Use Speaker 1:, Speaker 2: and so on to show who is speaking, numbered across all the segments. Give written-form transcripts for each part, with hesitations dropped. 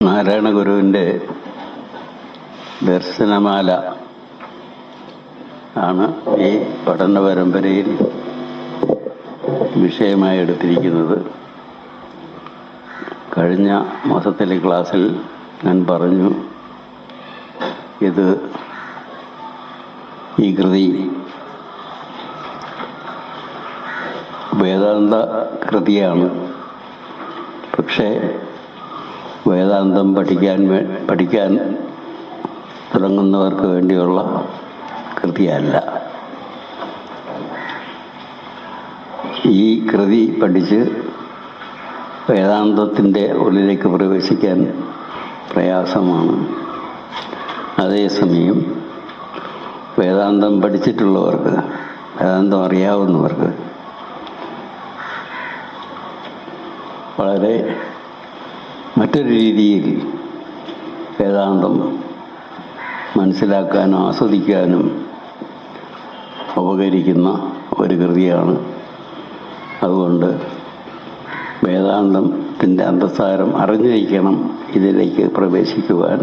Speaker 1: നാരായണ ഗുരുവിൻ്റെ ദർശനമാല ആണ് ഈ പഠന പരമ്പരയിൽ വിഷയമായി എടുത്തിരിക്കുന്നത്. കഴിഞ്ഞ മാസത്തിലെ ക്ലാസ്സിൽ ഞാൻ പറഞ്ഞു, ഈ കൃതി വേദാന്ത കൃതിയാണ്. പക്ഷേ വേദാന്തം പഠിക്കാൻ തുടങ്ങുന്നവർക്ക് വേണ്ടിയുള്ള കൃതിയല്ല. ഈ കൃതി പഠിച്ച് വേദാന്തത്തിൻ്റെ ഉള്ളിലേക്ക് പ്രവേശിക്കാൻ പ്രയാസമാണ്. അതേസമയം വേദാന്തം പഠിച്ചിട്ടുള്ളവർക്ക്, വേദാന്തം അറിയാവുന്നവർക്ക് വളരെ മറ്റൊരു രീതിയിൽ വേദാന്തം മനസ്സിലാക്കാനും ആസ്വദിക്കാനും ഉപകരിക്കുന്ന ഒരു കൃതിയാണ്. അതുകൊണ്ട് വേദാന്തത്തിൻ്റെ അന്തസാരം അറിഞ്ഞിരിക്കണം ഇതിലേക്ക് പ്രവേശിക്കുവാൻ.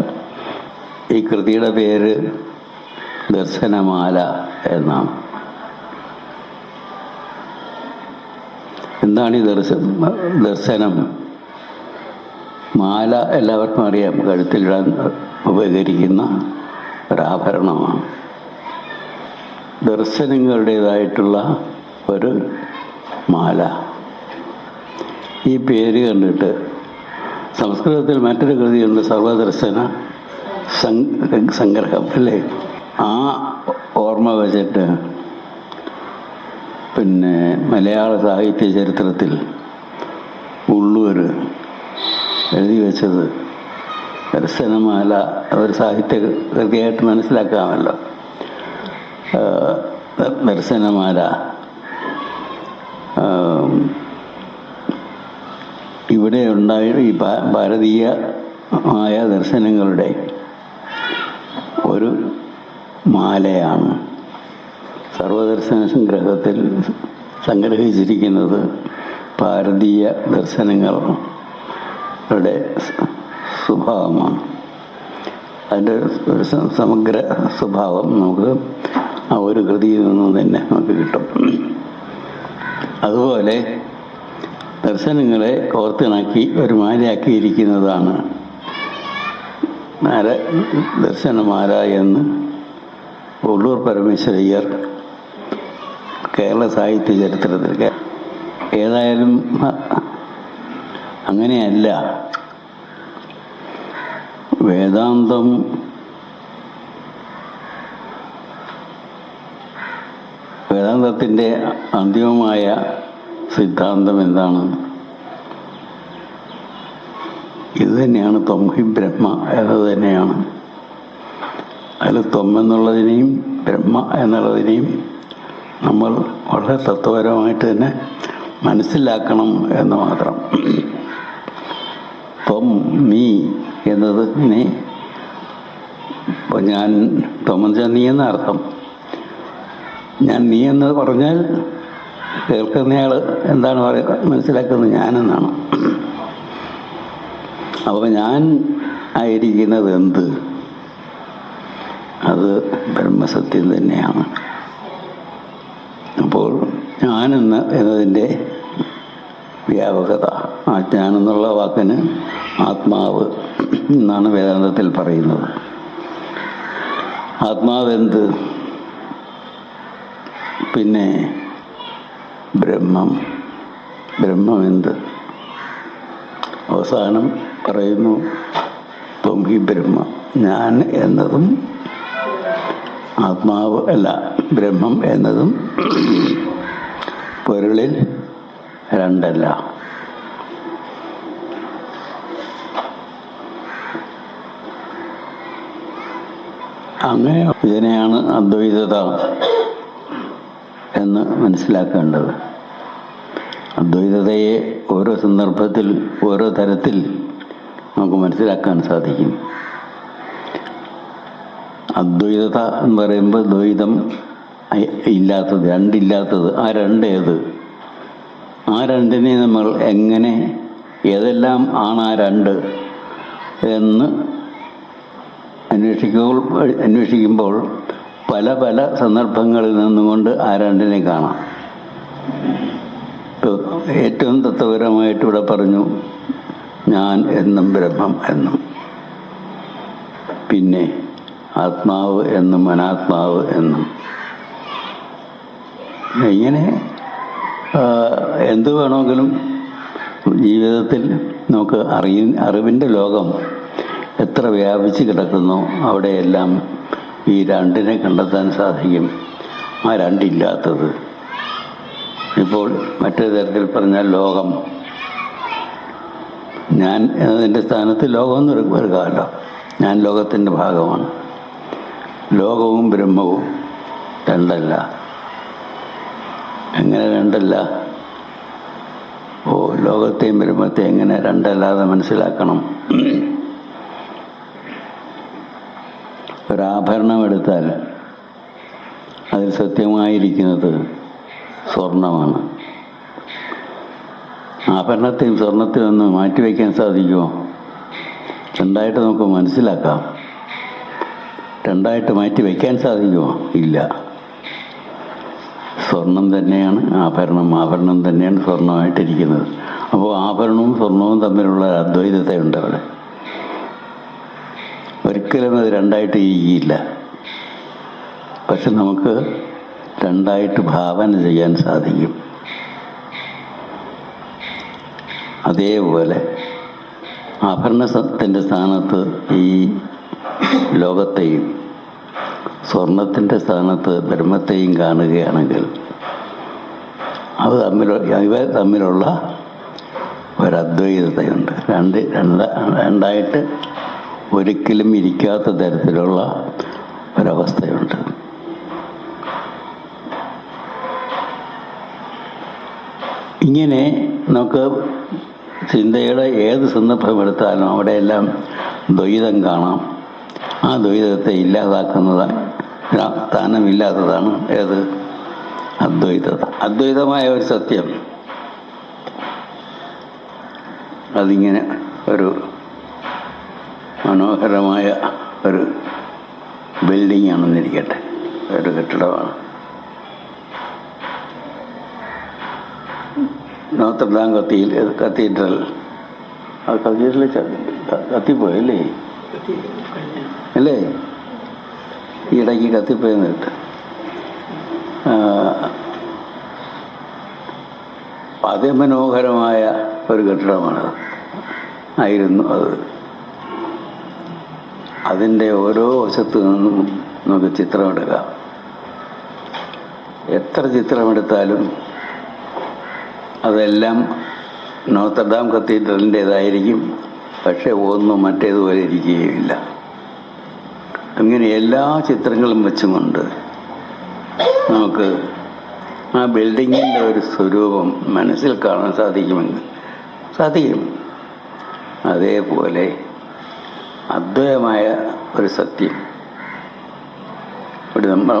Speaker 1: ഈ കൃതിയുടെ പേര് ദർശനമാല എന്നാണ്. എന്താണ് ഈ ദർശനം? മാല എല്ലാവർക്കും അറിയാം, കഴുത്തിലിടാൻ ഉപകരിക്കുന്ന ഒരാഭരണമാണ്. ദർശനങ്ങളുടേതായിട്ടുള്ള ഒരു മാല. ഈ പേര് കണ്ടിട്ട് സംസ്കൃതത്തിൽ മറ്റൊരു കൃതിയുണ്ട്, സർവദർശന സംഗ്രഹം, അല്ലേ? ആ ഓർമ്മ വച്ചിട്ട് മലയാള സാഹിത്യ ചരിത്രത്തിൽ ഉള്ളൂർ എഴുതി വെച്ചത് ദർശനമാല ഒരു സാഹിത്യ കൃതിയായിട്ട് മനസ്സിലാക്കാമല്ലോ. ദർശനമാല ഇവിടെ ഉണ്ടായ ഈ ഭാരതീയമായ ദർശനങ്ങളുടെ ഒരു മാലയാണ്. സർവദർശന സംഗ്രഹത്തിൽ സംഗ്രഹിച്ചിരിക്കുന്നത് ഭാരതീയ ദർശനങ്ങളുടെ സ്വഭാവമാണ്. അതിൻ്റെ ഒരു സമഗ്ര സ്വഭാവം നമുക്ക് ആ ഒരു കൃതിയിൽ നിന്നും തന്നെ നമുക്ക് കിട്ടും. അതുപോലെ ദർശനങ്ങളെ കോർത്തിണക്കി ഒരു മാലയാക്കിയിരിക്കുന്നതാണ് ദർശനമാല എന്ന് ഉള്ളൂർ പരമേശ്വരയ്യർ കേരള സാഹിത്യ ചരിത്രത്തിൽ. ഏതായാലും അങ്ങനെയല്ല. വേദാന്തത്തിൻ്റെ അന്തിമമായ സിദ്ധാന്തം എന്താണ്? ഇത് തന്നെയാണ് ത്വം ഹി ബ്രഹ്മ എന്നത് തന്നെയാണ്. അതിൽ ത്വം എന്നുള്ളതിനെയും ബ്രഹ്മ എന്നുള്ളതിനെയും നമ്മൾ വളരെ തത്വപരമായിട്ട് തന്നെ മനസ്സിലാക്കണം എന്ന് മാത്രം. ത്വം നീ എന്നതിനെ ഇപ്പോൾ ഞാൻ ത്വം എന്ന് വെച്ചാൽ നീ എന്ന അർത്ഥം. ഞാൻ നീ എന്ന് പറഞ്ഞാൽ കേൾക്കുന്നയാൾ എന്താണ് മനസ്സിലാക്കുന്നത്? ഞാനെന്നാണ്. അപ്പോൾ ഞാൻ ആയിരിക്കുന്നത് എന്ത്? അത് ബ്രഹ്മസത്യം തന്നെയാണ്. അപ്പോൾ എന്നതിൻ്റെ വ്യാപകത, ആ ഞാനെന്നുള്ള വാക്കിന് ആത്മാവ് എന്നാണ് വേദാന്തത്തിൽ പറയുന്നത്. ആത്മാവ് എന്ത്? പിന്നെ ബ്രഹ്മം എന്ത്? അവസാനം പറയുന്നു ത്വം ഹി ബ്രഹ്മ. ഞാൻ എന്നതും ആത്മാവ് അല്ല, ബ്രഹ്മം എന്നതും പൊരുളിൽ രണ്ടല്ല. അങ്ങനെ ഇതിനെയാണ് അദ്വൈതത എന്ന് മനസ്സിലാക്കേണ്ടത്. അദ്വൈതതയെ ഓരോ സന്ദർഭത്തിൽ ഓരോ തരത്തിൽ നമുക്ക് മനസ്സിലാക്കാൻ സാധിക്കും. അദ്വൈതത എന്ന് പറയുമ്പോൾ ദ്വൈതം ഇല്ലാത്തത്, രണ്ടില്ലാത്തത്. ആ രണ്ടേത്? ആ രണ്ടിനെ നമ്മൾ എങ്ങനെ, ഏതെല്ലാം ആണ് ആ രണ്ട് എന്ന് അന്വേഷിക്കുമ്പോൾ പല പല സന്ദർഭങ്ങളിൽ നിന്നുകൊണ്ട് ആ രണ്ടിനെ കാണാം. ഏറ്റവും തത്വപരമായിട്ട് ഇവിടെ പറഞ്ഞു ഞാൻ എന്നും ബ്രഹ്മം എന്നും, പിന്നെ ആത്മാവ് എന്നും അനാത്മാവ് എന്നും. ഇങ്ങനെ എന്തു വേണമെങ്കിലും ജീവിതത്തിൽ നമുക്ക് അറിവിൻ്റെ ലോകം എത്ര വ്യാപിച്ച് കിടക്കുന്നോ അവിടെയെല്ലാം ഈ രണ്ടിനെ കണ്ടെത്താൻ സാധിക്കും. ആ രണ്ടില്ലാത്തത് ഇപ്പോൾ മറ്റൊരു തരത്തിൽ പറഞ്ഞാൽ ലോകം, ഞാൻ എന്നതിൻ്റെ സ്ഥാനത്ത് ലോകമെന്ന് എടുക്കാമല്ലോ. ഞാൻ ലോകത്തിൻ്റെ ഭാഗമാണ്. ലോകവും ബ്രഹ്മവും രണ്ടല്ല. എങ്ങനെ രണ്ടല്ല? ലോകത്തെയും ബ്രഹ്മത്തെയും എങ്ങനെ രണ്ടല്ലാതെ മനസ്സിലാക്കണം? ഒരാഭരണം എടുത്താൽ അതിൽ സത്യമായിരിക്കുന്നത് സ്വർണമാണ്. ആഭരണത്തെയും സ്വർണത്തെയും ഒന്ന് മാറ്റിവെക്കാൻ സാധിക്കുമോ? രണ്ടായിട്ട് നമുക്ക് മനസ്സിലാക്കാം. രണ്ടായിട്ട് മാറ്റി വയ്ക്കാൻ സാധിക്കുമോ? ഇല്ല. സ്വർണം തന്നെയാണ് ആഭരണം, ആഭരണം തന്നെയാണ് സ്വർണമായിട്ടിരിക്കുന്നത്. അപ്പോൾ ആഭരണവും സ്വർണവും തമ്മിലുള്ള അദ്വൈതതയുണ്ട് അവിടെ. ഒരിക്കലും അത് രണ്ടായിട്ട് ഇരിക്കില്ല. പക്ഷെ നമുക്ക് രണ്ടായിട്ട് ഭാവന ചെയ്യാൻ സാധിക്കും. അതേപോലെ ആഭരണത്തിൻ്റെ സ്ഥാനത്ത് ഈ ലോകത്തെയും സ്വർണത്തിൻ്റെ സ്ഥാനത്ത് ബ്രഹ്മത്തെയും കാണുകയാണെങ്കിൽ ഇവ തമ്മിലുള്ള ഒരദ്വൈതതയുണ്ട്. രണ്ടായിട്ട് ഒരിക്കലും ഇരിക്കാത്ത തരത്തിലുള്ള ഒരവസ്ഥയുണ്ട്. ഇങ്ങനെ നമുക്ക് ചിന്തയുടെ ഏത് സന്ദർഭമെടുത്താലും അവിടെയെല്ലാം ദ്വൈതം കാണാം. ആ ദ്വൈതത്തെ ഇല്ലാതാക്കുന്നതാണ്, സ്ഥാനമില്ലാത്തതാണ് ഏത്? അദ്വൈതത. അദ്വൈതമായ ഒരു സത്യം അതിങ്ങനെ ഒരു മനോഹരമായ ഒരു ബിൽഡിംഗ് ആണെന്നിരിക്കട്ടെ, ഒരു കെട്ടിടമാണ്. നോത്രഡാം കത്തീഡ്രൽ കത്തിപ്പോയല്ലേ? അല്ലേ? ഈ ഇടയ്ക്ക് കത്തിപ്പോയെന്ന് കേട്ട്. അതിമനോഹരമായ ഒരു കെട്ടിടമാണത്, ആയിരുന്നു അത്. അതിൻ്റെ ഓരോ വശത്തു നിന്നും നമുക്ക് ചിത്രമെടുക്കാം. എത്ര ചിത്രമെടുത്താലും അതെല്ലാം നോത്രഡാം കത്തീഡ്രലിൻ്റേതായിരിക്കും. പക്ഷെ ഒന്നും മറ്റേതുപോലെ ഇരിക്കുകയില്ല. അങ്ങനെ എല്ലാ ചിത്രങ്ങളും വെച്ചുകൊണ്ട് നമുക്ക് ആ ബിൽഡിങ്ങിൻ്റെ ഒരു സ്വരൂപം മനസ്സിൽ കാണാൻ സാധിക്കും. അതേപോലെ അദ്വൈതമായ ഒരു സത്യം ഇവിടെ നമ്മൾ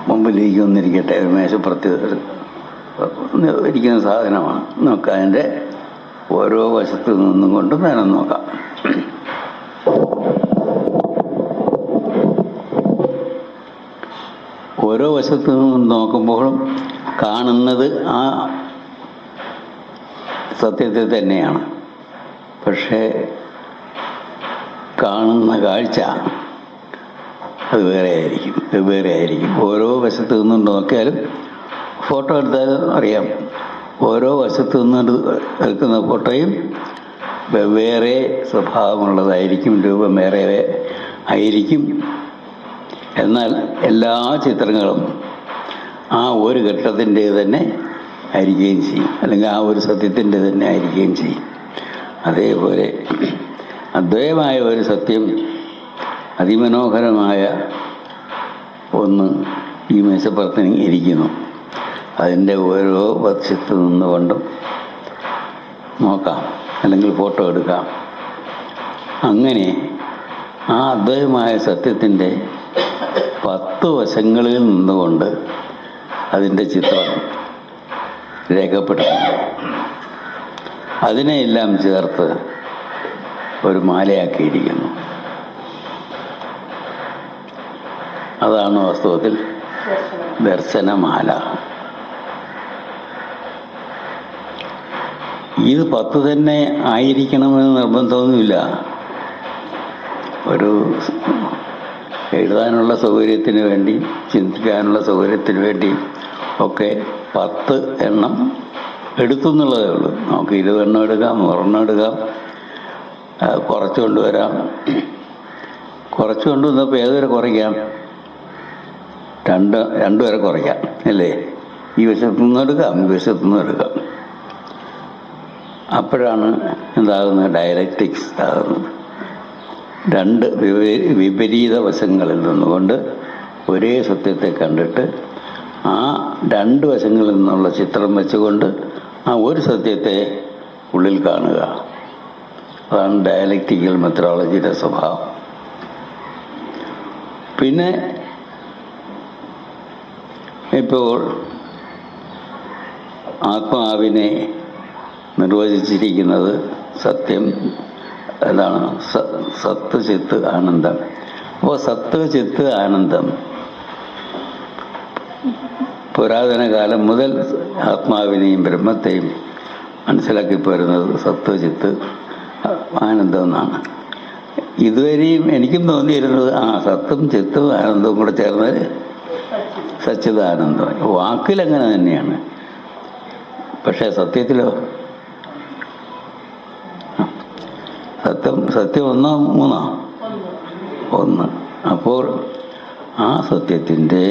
Speaker 1: മുമ്പിലേക്ക് വന്നിരിക്കട്ടെ. ഒരു മേശപ്പുറത്ത് ഇരിക്കുന്ന സാധനമാണ്. നമുക്ക് അതിൻ്റെ ഓരോ വശത്തു നിന്നും കൊണ്ട് വേണം നോക്കാം. ഓരോ വശത്തു നിന്നും നോക്കുമ്പോഴും കാണുന്നത് ആ സത്യത്തെ തന്നെയാണ്. പക്ഷേ കാണുന്ന കാഴ്ച അത് വേറെ ആയിരിക്കും. ഓരോ വശത്ത് നിന്നും നോക്കിയാലും, ഫോട്ടോ എടുത്താലും അറിയാം, ഓരോ വശത്ത് നിന്നുകൊണ്ട് എടുക്കുന്ന ഫോട്ടോയും വെവ്വേറെ സ്വഭാവമുള്ളതായിരിക്കും, രൂപം വേറെ ആയിരിക്കും. എന്നാൽ എല്ലാ ചിത്രങ്ങളും ആ ഒരു ഘട്ടത്തിൻ്റെ തന്നെ ആയിരിക്കുകയും ചെയ്യും, അല്ലെങ്കിൽ ആ ഒരു സത്യത്തിൻ്റെ തന്നെ ആയിരിക്കുകയും ചെയ്യും. അതേപോലെ അദ്വൈതമായ ഒരു സത്യം, അതിമനോഹരമായ ഒന്ന് ഈ മേശപ്പുറത്ത് ഇരിക്കുന്നു. അതിൻ്റെ ഓരോ വശത്ത് നിന്നുകൊണ്ടും നോക്കാം, അല്ലെങ്കിൽ ഫോട്ടോ എടുക്കാം. അങ്ങനെ ആ അദ്വൈതമായ സത്യത്തിൻ്റെ 10 വശങ്ങളിൽ നിന്നുകൊണ്ട് അതിൻ്റെ ചിത്രം രേഖപ്പെടുത്തുന്നു. അതിനെയെല്ലാം ചേർത്ത് ഒരു മാലയാക്കിയിരിക്കുന്നു. അതാണ് വാസ്തവത്തിൽ ദർശനമാല. ഇത് 10 തന്നെ ആയിരിക്കണമെന്ന് നിർബന്ധമൊന്നുമില്ല. ഒരു എഴുതാനുള്ള സൗകര്യത്തിന് വേണ്ടി, ചിന്തിക്കാനുള്ള സൗകര്യത്തിന് വേണ്ടി ഒക്കെ 10 എണ്ണം എടുത്തു എന്നുള്ളതേ ഉള്ളൂ. നമുക്ക് 20 എണ്ണം എടുക്കാം, 100 എണ്ണം എടുക്കാം, കുറച്ച് കൊണ്ടുവരാം. കുറച്ച് കൊണ്ടുവന്നപ്പോൾ ഏതുവരെ കുറയ്ക്കാം? 2 വരെ കുറയ്ക്കാം അല്ലേ? ഈ വശത്തുനിന്നും എടുക്കാം, ഈ വശത്തുനിന്നും എടുക്കാം. അപ്പോഴാണ് എന്താകുന്നത്? ഡയലക്റ്റിക്സ് ആകുന്നത്. 2 വിപരീത വശങ്ങളിൽ നിന്നുകൊണ്ട് ഒരേ സത്യത്തെ കണ്ടിട്ട് ആ 2 വശങ്ങളിൽ നിന്നുള്ള ചിത്രം വെച്ചുകൊണ്ട് ആ ഒരു സത്യത്തെ ഉള്ളിൽ കാണുക. അതാണ് ഡയലക്റ്റിക്കൽ മെത്തഡോളജിയുടെ സ്വഭാവം. പിന്നെ ഇപ്പോൾ ആത്മാവിനെ നിർവചിച്ചിരിക്കുന്നത് സത്യം എന്താണ്? സത്ത്, ചിത്ത്, ആനന്ദം. അപ്പോൾ സത്ത്, ചിത്ത്, ആനന്ദം പുരാതന കാലം മുതൽ ആത്മാവിനെയും ബ്രഹ്മത്തെയും മനസ്സിലാക്കി പോരുന്നത് സത്ത്, ചിത്ത്, ആനന്ദം എന്നാണ്. ഇതുവരെയും എനിക്കും തോന്നിയിരുന്നത് സത്തും ചിത്തും ആനന്ദവും കൂടെ ചേർന്ന് സച്ചിദാനന്ദം. വാക്കിലങ്ങനെ തന്നെയാണ്. പക്ഷേ സത്യത്തിലോ? സത്യം 1 3 1. അപ്പോൾ ആ സത്യത്തിൻ്റെ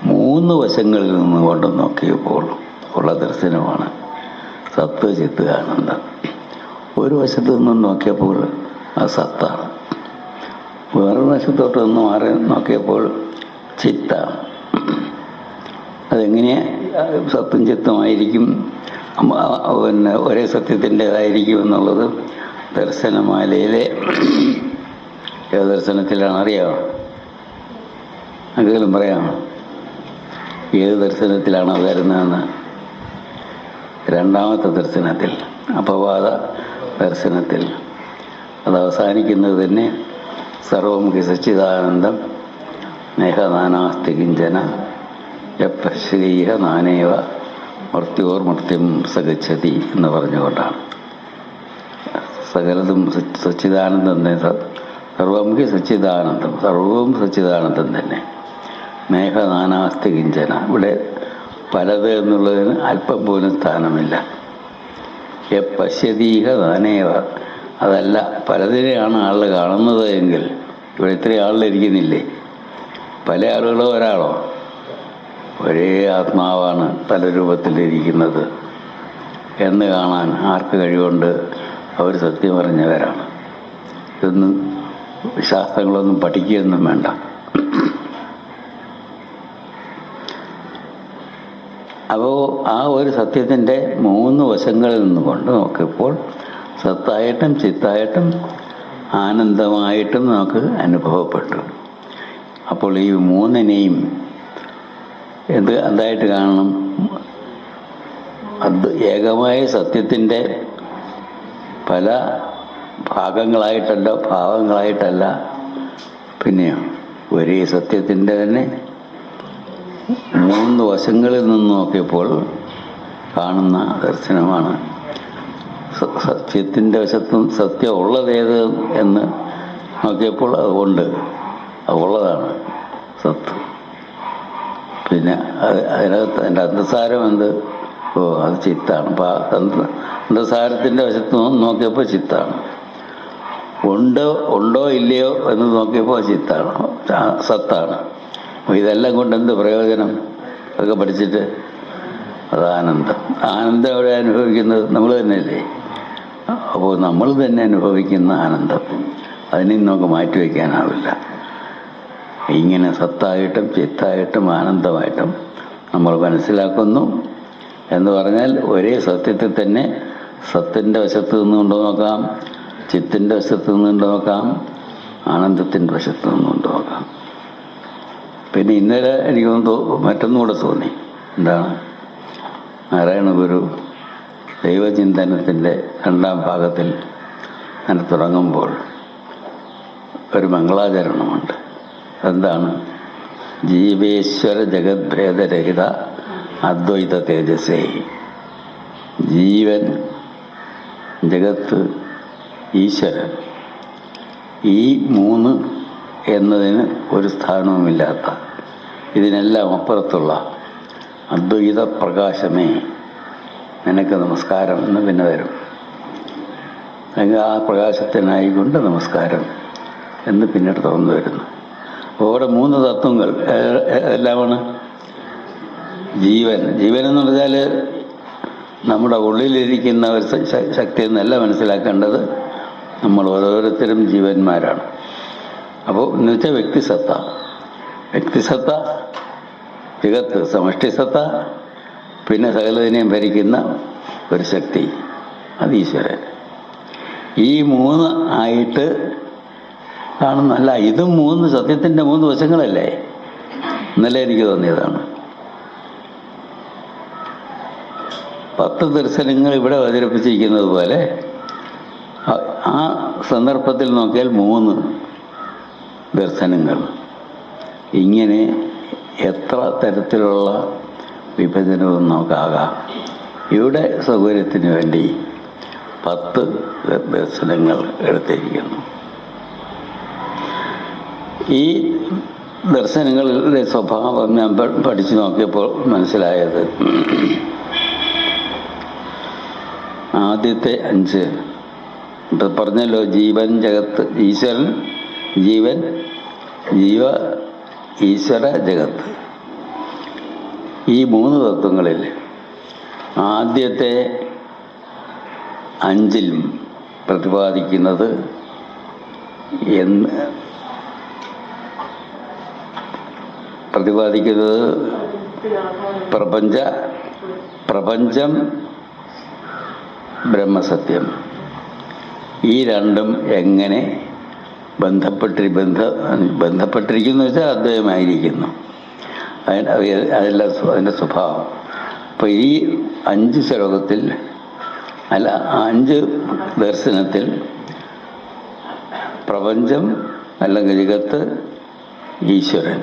Speaker 1: 3 വശങ്ങളിൽ നിന്ന് കൊണ്ട് നോക്കിയപ്പോൾ ഉള്ള ദർശനമാണ് സത്ത്, ചിത്ത്, ആനന്ദം. ഒരു വശത്ത് നിന്നും നോക്കിയപ്പോൾ അത് സത്താണ്. വേറൊരു വശത്തോട്ട് നിന്ന് മാറി നോക്കിയപ്പോൾ ചിത്താണ്. അതെങ്ങനെ സത്തും ചിത്തമായിരിക്കും, പിന്നെ ഒരേ സത്യത്തിൻ്റെതായിരിക്കും എന്നുള്ളത് ദർശനമാലയിലെ ഏത് ദർശനത്തിലാണ് അറിയാമോ? എന്തെങ്കിലും പറയാമോ? ഏത് ദർശനത്തിലാണ് അത് വരുന്നതെന്ന്? 2ാമത്തെ ദർശനത്തിൽ, അപവാദ ദർശനത്തിൽ. അത് അവസാനിക്കുന്നത് തന്നെ സർവം ഹി സച്ചിദാനന്ദം നേഹനാനാസ്തി കിഞ്ചന യശ്രീഹ നാനേവ മർത്യോർമർത്യം സഗച്ഛതി എന്ന് പറഞ്ഞുകൊണ്ടാണ്. സകലതും സച്ചിദാനന്ദം തന്നെ. സർവം ഹി സച്ചിദാനന്ദം, സർവവും സച്ചിദാനന്ദം തന്നെ. മേഘനാനാസ്തി കിഞ്ചന. ഇവിടെ പലത് എന്നുള്ളതിന് അല്പം പോലും സ്ഥാനമില്ല. പശ്യതീഹ നാനേവ. അതല്ല, പലതിനെയാണ് ആൾ കാണുന്നത് എങ്കിൽ ഇവിടെ ഇത്രയും ആളിലിരിക്കുന്നില്ലേ? പല ആളുകളോ ഒരാളോ? ഒരേ ആത്മാവാണ് പല രൂപത്തിലിരിക്കുന്നത് എന്ന് കാണാൻ ആർക്ക് കഴിവുണ്ട്? അവർ സത്യം പറഞ്ഞവരാണ്. ഇതൊന്നും ശാസ്ത്രങ്ങളൊന്നും പഠിക്കുകയൊന്നും വേണ്ട. അപ്പോൾ ആ ഒരു സത്യത്തിൻ്റെ 3 വശങ്ങളിൽ നിന്നുകൊണ്ട് നോക്കിയപ്പോൾ സത്തായിട്ടും ചിത്തായിട്ടും ആനന്ദമായിട്ടും നമുക്ക് അനുഭവപ്പെട്ടു. അപ്പോൾ ഈ 3നെയും എന്തായിട്ട് കാണണം? അത് ഏകമായ സത്യത്തിൻ്റെ പല ഭാഗങ്ങളായിട്ടല്ല, ഭാവങ്ങളായിട്ടല്ല, പിന്നെയോ ഒരേ സത്യത്തിൻ്റെ തന്നെ 3 വശങ്ങളിൽ നിന്ന് നോക്കിയപ്പോൾ കാണുന്ന ദർശനമാണ്. സത്യത്തിൻ്റെ വശത്തും സത്യം ഉള്ളതേത് എന്ന് നോക്കിയപ്പോൾ അതുകൊണ്ട് അതുള്ളതാണ് സത്ത്. പിന്നെ അതിനകത്ത് അതിൻ്റെ അന്തസാരം എന്ത്? അത് ചിത്താണ്. അപ്പോൾ അന്തസാരത്തിൻ്റെ വശത്ത് നോക്കിയപ്പോൾ ചിത്താണ്. ഉണ്ടോ ഇല്ലയോ എന്ന് നോക്കിയപ്പോൾ ചിത്താണ്, സത്താണ്. അപ്പോൾ ഇതെല്ലാം കൊണ്ട് എന്ത് പ്രയോജനം? അതൊക്കെ പഠിച്ചിട്ട് അത് ആനന്ദം. ആനന്ദം എവിടെ അനുഭവിക്കുന്നത്? നമ്മൾ തന്നെയല്ലേ. അപ്പോൾ നമ്മൾ തന്നെ അനുഭവിക്കുന്ന ആനന്ദം അതിനെയും നമുക്ക് മാറ്റിവെക്കാനാവില്ല. ഇങ്ങനെ സത്തായിട്ടും ചിത്തായിട്ടും ആനന്ദമായിട്ടും നമ്മൾ മനസ്സിലാക്കുന്നു എന്ന് പറഞ്ഞാൽ ഒരേ സത്യത്തിൽ തന്നെ സത്തിൻ്റെ വശത്ത് നിന്നുകൊണ്ട് നോക്കാം, ചിത്തിൻ്റെ വശത്ത് നിന്നുകൊണ്ട് നോക്കാം, ആനന്ദത്തിൻ്റെ വശത്ത് നിന്നുകൊണ്ട് നോക്കാം. പിന്നെ ഇന്നലെ എനിക്ക് മറ്റൊന്നുകൂടെ തോന്നി. എന്താണ്? നാരായണ ഗുരു ദൈവചിന്തനത്തിൻ്റെ 2ാം ഭാഗത്തിൽ അങ്ങനെ തുടങ്ങുമ്പോൾ ഒരു മംഗളാചരണമുണ്ട്. എന്താണ്? ജീവേശ്വര ജഗദ്ഭേദരഹിത അദ്വൈത തേജസ്സേ. ജീവൻ, ജഗത്ത്, ഈശ്വരൻ, ഈ മൂന്ന് എന്നതിന് ഒരു സ്ഥാനവുമില്ലാത്ത, ഇതിനെല്ലാം അപ്പുറത്തുള്ള അദ്വൈത പ്രകാശമേ നിനക്ക് നമസ്കാരം എന്ന് പിന്നെ വരും. അല്ലെങ്കിൽ ആ പ്രകാശത്തിനായിക്കൊണ്ട് നമസ്കാരം എന്ന് പിന്നീട് തുറന്നു വരുന്നു. ഓരോ മൂന്ന് തത്വങ്ങൾ എല്ലാമാണ്. ജീവൻ, ജീവൻ എന്ന് പറഞ്ഞാൽ നമ്മുടെ ഉള്ളിലിരിക്കുന്ന ഒരു ശക്തി എന്നല്ല മനസ്സിലാക്കേണ്ടത്. നമ്മൾ ഓരോരുത്തരും ജീവന്മാരാണ്. അപ്പോൾ എന്ന് വെച്ചാൽ വ്യക്തിസത്ത, വ്യക്തിസത്ത, ജഗത്ത്, സമഷ്ടിസത്ത, പിന്നെ സകലതിനെയും ഭരിക്കുന്ന ഒരു ശക്തി, അത് ഈശ്വരൻ. ഈ മൂന്ന് ആയിട്ട് കാണുന്നല്ല, ഇതും മൂന്ന് സത്യത്തിൻ്റെ മൂന്ന് വശങ്ങളല്ലേ? ഇന്നലെ എനിക്ക് തോന്നിയതാണ്. 10 ദർശനങ്ങൾ ഇവിടെ അവതരിപ്പിച്ചിരിക്കുന്നത് പോലെ ആ സന്ദർഭത്തിൽ നോക്കിയാൽ 3 ദർശനങ്ങൾ. ഇങ്ങനെ എത്ര തരത്തിലുള്ള വിഭജനവും നമുക്കാകാം. ഇവിടെ സൗകര്യത്തിന് വേണ്ടി 10 ദർശനങ്ങൾ എടുത്തിരിക്കുന്നു. ഈ ദർശനങ്ങളുടെ സ്വഭാവം ഞാൻ പഠിച്ചു നോക്കിയപ്പോൾ മനസ്സിലായത്, ആദ്യത്തെ 5 പറഞ്ഞല്ലോ, ജീവൻ, ജഗത്ത്, ഈശ്വരൻ, ജീവൻ, ജീവ, ഈശ്വര, ജഗത്ത്. ഈ 3 തത്വങ്ങളിൽ ആദ്യത്തെ 5ലും പ്രതിപാദിക്കുന്നത് പ്രപഞ്ചം ബ്രഹ്മസത്യം. ഈ രണ്ടും എങ്ങനെ ബന്ധപ്പെട്ടിരിക്കുന്നു വെച്ചാൽ അദ്വൈതമായിരിക്കുന്നു. അതെല്ലാം അതിൻ്റെ സ്വഭാവം. അപ്പോൾ ഈ 5 ശ്ലോകത്തിൽ, അല്ല 5 ദർശനത്തിൽ പ്രപഞ്ചം അല്ലെങ്കിൽ ജഗത്ത്, ഈശ്വരൻ,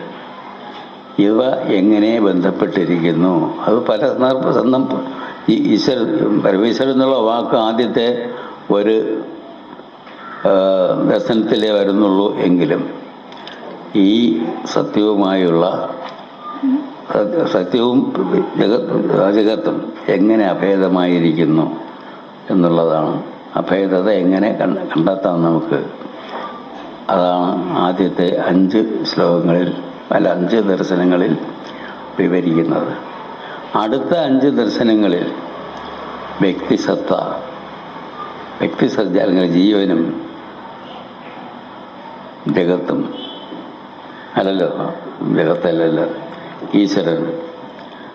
Speaker 1: ഇവ എങ്ങനെ ബന്ധപ്പെട്ടിരിക്കുന്നു? അത് പല ഈ പരമേശ്വരൻ എന്നുള്ള വാക്ക് ആദ്യത്തെ ഒരു ദർശനത്തിലേ വരുന്നുള്ളൂ. എങ്കിലും ഈ സത്യവും ജഗത്തും എങ്ങനെ അഭേദമായിരിക്കുന്നു എന്നുള്ളതാണ്. അഭേദത എങ്ങനെ കണ്ടെത്താം നമുക്ക്? അതാണ് ആദ്യത്തെ 5 ശ്ലോകങ്ങളിൽ, 5 ദർശനങ്ങളിൽ വിവരിക്കുന്നത്. അടുത്ത 5 ദർശനങ്ങളിൽ വ്യക്തിസത്ത അല്ലെങ്കിൽ ജീവനും ജഗത്തും ജഗത്തല്ലല്ലോ, ഈശ്വരൻ.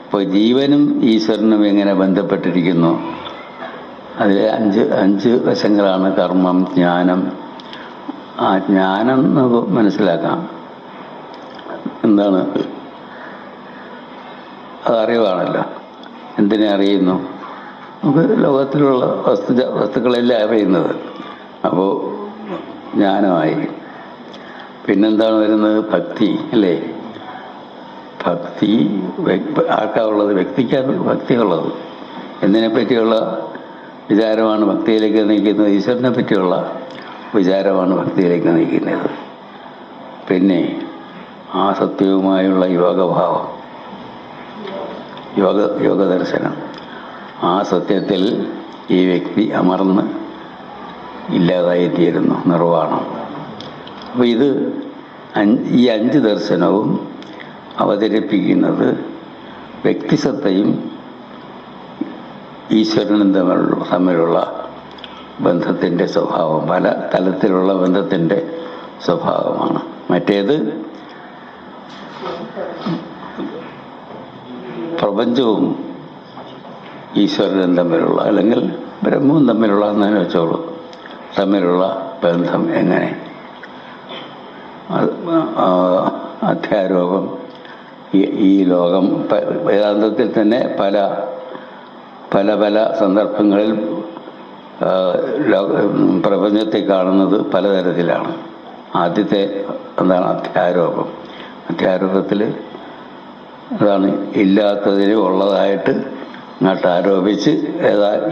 Speaker 1: അപ്പോൾ ജീവനും ഈശ്വരനും എങ്ങനെ ബന്ധപ്പെട്ടിരിക്കുന്നു? അതിൽ 5 വശങ്ങളാണ്. കർമ്മം, ജ്ഞാനം. ആ ജ്ഞാനം നമുക്ക് മനസ്സിലാക്കാം. എന്താണ്? അതറിവാണല്ലോ. എന്തിനെ അറിയുന്നു? നമുക്ക് ലോകത്തിലുള്ള വസ്തുക്കളെല്ലാം അറിയുന്നത്. അപ്പോൾ ജ്ഞാനമായി. പിന്നെന്താണ് വരുന്നത്? ഭക്തി, അല്ലേ? ഭക്തി ആർക്കാവുള്ളത്? വ്യക്തിക്കാണ് ഭക്തിയുള്ളത്. എന്തിനെ പറ്റിയുള്ള വിചാരമാണ് ഭക്തിയിലേക്ക് നയിക്കുന്നത്? ഈശ്വരനെ പറ്റിയുള്ള വിചാരമാണ് ഭക്തിയിലേക്ക് നയിക്കുന്നത്. പിന്നെ ആ സത്യവുമായുള്ള യോഗഭാവം, യോഗദർശനം. ആ സത്യത്തിൽ ഈ വ്യക്തി അമർന്ന് ഇല്ലാതായിത്തീരുന്നു, നിർവ്വാണം. അപ്പോൾ ഈ 5 ദർശനവും അവതരിപ്പിക്കുന്നത് വ്യക്തിസത്തയും ഈശ്വരനും തമ്മിലുള്ള ബന്ധത്തിൻ്റെ സ്വഭാവം, പല തലത്തിലുള്ള ബന്ധത്തിൻ്റെ സ്വഭാവമാണ്. മറ്റേത് പ്രപഞ്ചവും ഈശ്വരനും തമ്മിലുള്ള, അല്ലെങ്കിൽ ബ്രഹ്മവും തമ്മിലുള്ള, എന്നതിനെ വെച്ചോളൂ, തമ്മിലുള്ള ബന്ധം എങ്ങനെ? അധ്യാരോപം. ഈ ലോകം വേദാന്തത്തിൽ തന്നെ പല സന്ദർഭങ്ങളിൽ പ്രപഞ്ചത്തെ കാണുന്നത് പലതരത്തിലാണ്. ആദ്യത്തെ എന്താണ്? അധ്യാരോപം. അധ്യാരോപത്തിൽ അതാണ് ഇല്ലാത്തതിനെ ഉള്ളതായിട്ട് ഇങ്ങോട്ട് ആരോപിച്ച്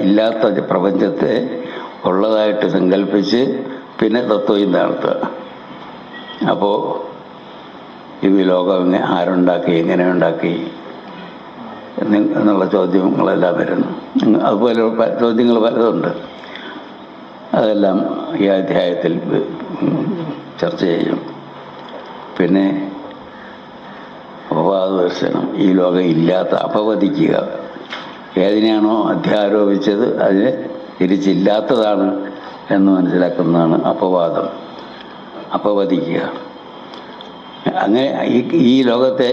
Speaker 1: ഇല്ലാത്ത പ്രപഞ്ചത്തെ ഉള്ളതായിട്ട് സങ്കല്പിച്ച് പിന്നെ തത്വം നടത്തുക. അപ്പോൾ ഇത് ലോകം ആരുണ്ടാക്കി, എങ്ങനെ ഉണ്ടാക്കി എന്നുള്ള ചോദ്യങ്ങളെല്ലാം വരുന്നു. അതുപോലെ ചോദ്യങ്ങൾ പലതുണ്ട്. അതെല്ലാം ഈ അധ്യായത്തിൽ ചർച്ച ചെയ്യും. പിന്നെ അപവാദ ദർശനം, ഈ ലോകം ഇല്ലാത്ത അപവദിക്കുക. ഏതിനെയാണോ അധ്യാരോപിച്ചത് അതിനെ തിരിച്ചില്ലാത്തതാണ് എന്ന് മനസ്സിലാക്കുന്നതാണ് അപവാദം, അപവദിക്കുക. അങ്ങനെ ഈ ലോകത്തെ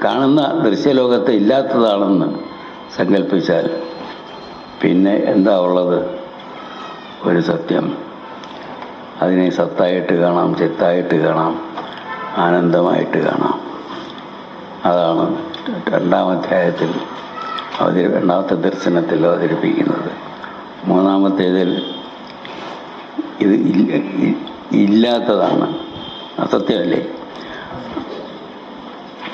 Speaker 1: കാണുന്ന ദൃശ്യലോകത്തെ ഇല്ലാത്തതാണെന്ന് സങ്കല്പിച്ചാൽ പിന്നെ എന്താ ഉള്ളത്? ഒരു സത്യം. അതിനെ സത്തായിട്ട് കാണാം, ചിത്തായിട്ട് കാണാം, ആനന്ദമായിട്ട് കാണാം. അതാണ് രണ്ടാമധ്യായത്തിൽ രണ്ടാമത്തെ ദർശനത്തിൽ അവതരിപ്പിക്കുന്നത്. മൂന്നാമത്തേതിൽ ഇത് ഇല്ലാത്തതാണ്, അസത്യമല്ലേ.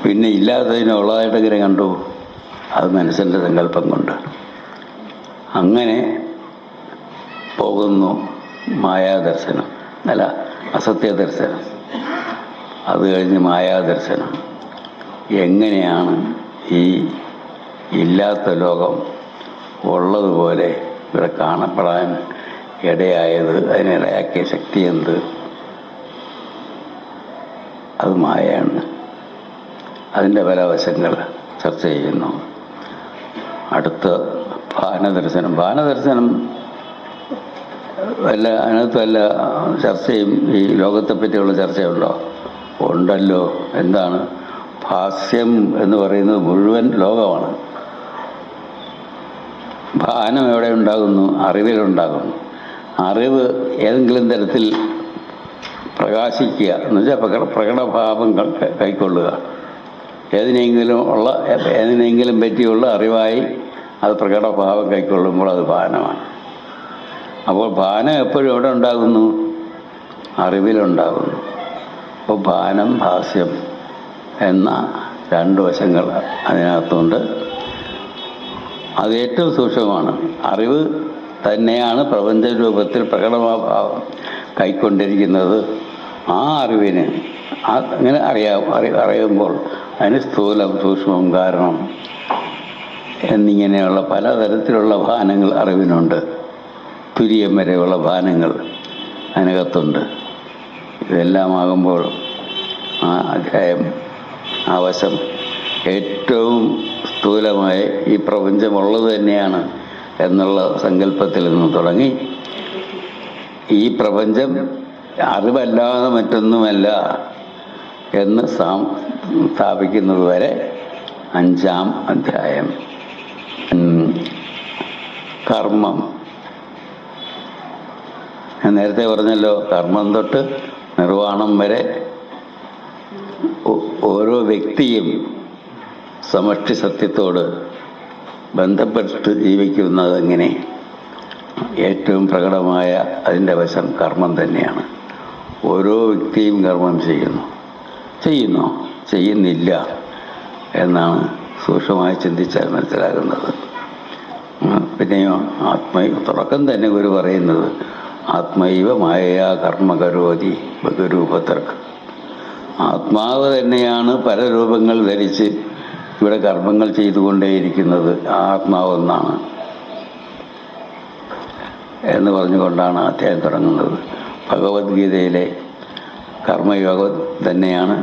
Speaker 1: പിന്നെ ഇല്ലാത്തതിനെ ഉള്ളതായിട്ട് ഇങ്ങനെ കണ്ടു, അത് മനസ്സിൻ്റെ സങ്കല്പം കൊണ്ട്. അങ്ങനെ പോകുന്നു മായാദർശനം, അല്ല അസത്യദർശനം. അത് കഴിഞ്ഞ് മായാദർശനം. എങ്ങനെയാണ് ഈ ഇല്ലാത്ത ലോകം ഉള്ളതുപോലെ ഇവിടെ കാണപ്പെടാൻ ഇടയായത്? അതിനിടയാക്കിയ ശക്തി എന്ത്? അത് മായയാണ്. അതിൻ്റെ പല വശങ്ങൾ ചർച്ച ചെയ്യുന്നു. അടുത്ത ഭാനദർശനം. ഭാനദർശനം അതിനകത്ത് വല്ല ചർച്ചയും ഈ ലോകത്തെ പറ്റിയുള്ള ചർച്ചയുണ്ടോ? ഉണ്ടല്ലോ. എന്താണ്? ഭാസ്യം എന്ന് പറയുന്നത് മുഴുവൻ ലോകമാണ്. ഭാനം എവിടെ ഉണ്ടാകുന്നു? അറിവിലുണ്ടാകുന്നു. അറിവ് ഏതെങ്കിലും തരത്തിൽ പ്രകാശിക്കുക എന്ന് വെച്ചാൽ പ്രകടഭാവം കൈക്കൊള്ളുക. ഏതിനെങ്കിലും പറ്റിയുള്ള അറിവായി അത് പ്രകടഭാവം കൈക്കൊള്ളുമ്പോൾ അത് ഭാനമാണ്. അപ്പോൾ ഭാനം എപ്പോഴും എവിടെ ഉണ്ടാകുന്നു? അറിവിലുണ്ടാകുന്നു. അപ്പോൾ ഭാനം, ഭാസ്യം എന്ന രണ്ട് വശങ്ങൾ അതിനകത്തുണ്ട്. അത് ഏറ്റവും സൂക്ഷ്മമാണ്. അറിവ് തന്നെയാണ് പ്രപഞ്ച രൂപത്തിൽ പ്രകടഭാവം കൈക്കൊണ്ടിരിക്കുന്നത്. ആ അറിവിന് അങ്ങനെ അറിയുമ്പോൾ അതിന് സ്ഥൂലം, സൂക്ഷ്മം, കാരണം എന്നിങ്ങനെയുള്ള പലതരത്തിലുള്ള ഭാനങ്ങൾ അറിവിനുണ്ട്. തുര്യം വരെയുള്ള ഭാനങ്ങൾ അതിനകത്തുണ്ട്. ഇതെല്ലാമാകുമ്പോൾ ആ അധ്യായം, ആ വശം ഏറ്റവും സ്ഥൂലമായ ഈ പ്രപഞ്ചമുള്ളത് തന്നെയാണ് എന്നുള്ള സങ്കല്പത്തിൽ നിന്ന് തുടങ്ങി ഈ പ്രപഞ്ചം അറിവല്ലാതെ മറ്റൊന്നുമല്ല എന്ന് സ്ഥാപിക്കുന്നത് വരെ 5-ാം അധ്യായം. കർമ്മം. ഞാൻ നേരത്തെ പറഞ്ഞല്ലോ, കർമ്മം തൊട്ട് നിർവ്വാണം വരെ ഓരോ വ്യക്തിയും സമഷ്ടി സത്യത്തോട് ബന്ധപ്പെട്ട് ജീവിക്കുന്നത് എങ്ങനെ? ഏറ്റവും പ്രകടമായ അതിൻ്റെ വശം കർമ്മം തന്നെയാണ്. ഓരോ വ്യക്തിയും കർമ്മം ചെയ്യുന്നില്ല എന്നാണ് സൂക്ഷ്മമായി ചിന്തിച്ചാൽ മനസ്സിലാകുന്നത്. പിന്നെയോ തുടക്കം തന്നെ ഗുരു പറയുന്നത് ആത്മൈവ മായയാ കർമ്മ കരോതി ബഹുരൂപതർക്ക്. ആത്മാവ് തന്നെയാണ് പല രൂപങ്ങൾ ധരിച്ച് ഇവിടെ കർമ്മങ്ങൾ ചെയ്തുകൊണ്ടേയിരിക്കുന്നത്. ആത്മാവെന്നാണ് എന്ന് പറഞ്ഞുകൊണ്ടാണ് അധ്യായം തുടങ്ങുന്നത്. ഭഗവത്ഗീതയിലെ കർമ്മയോഗം തന്നെയാണ്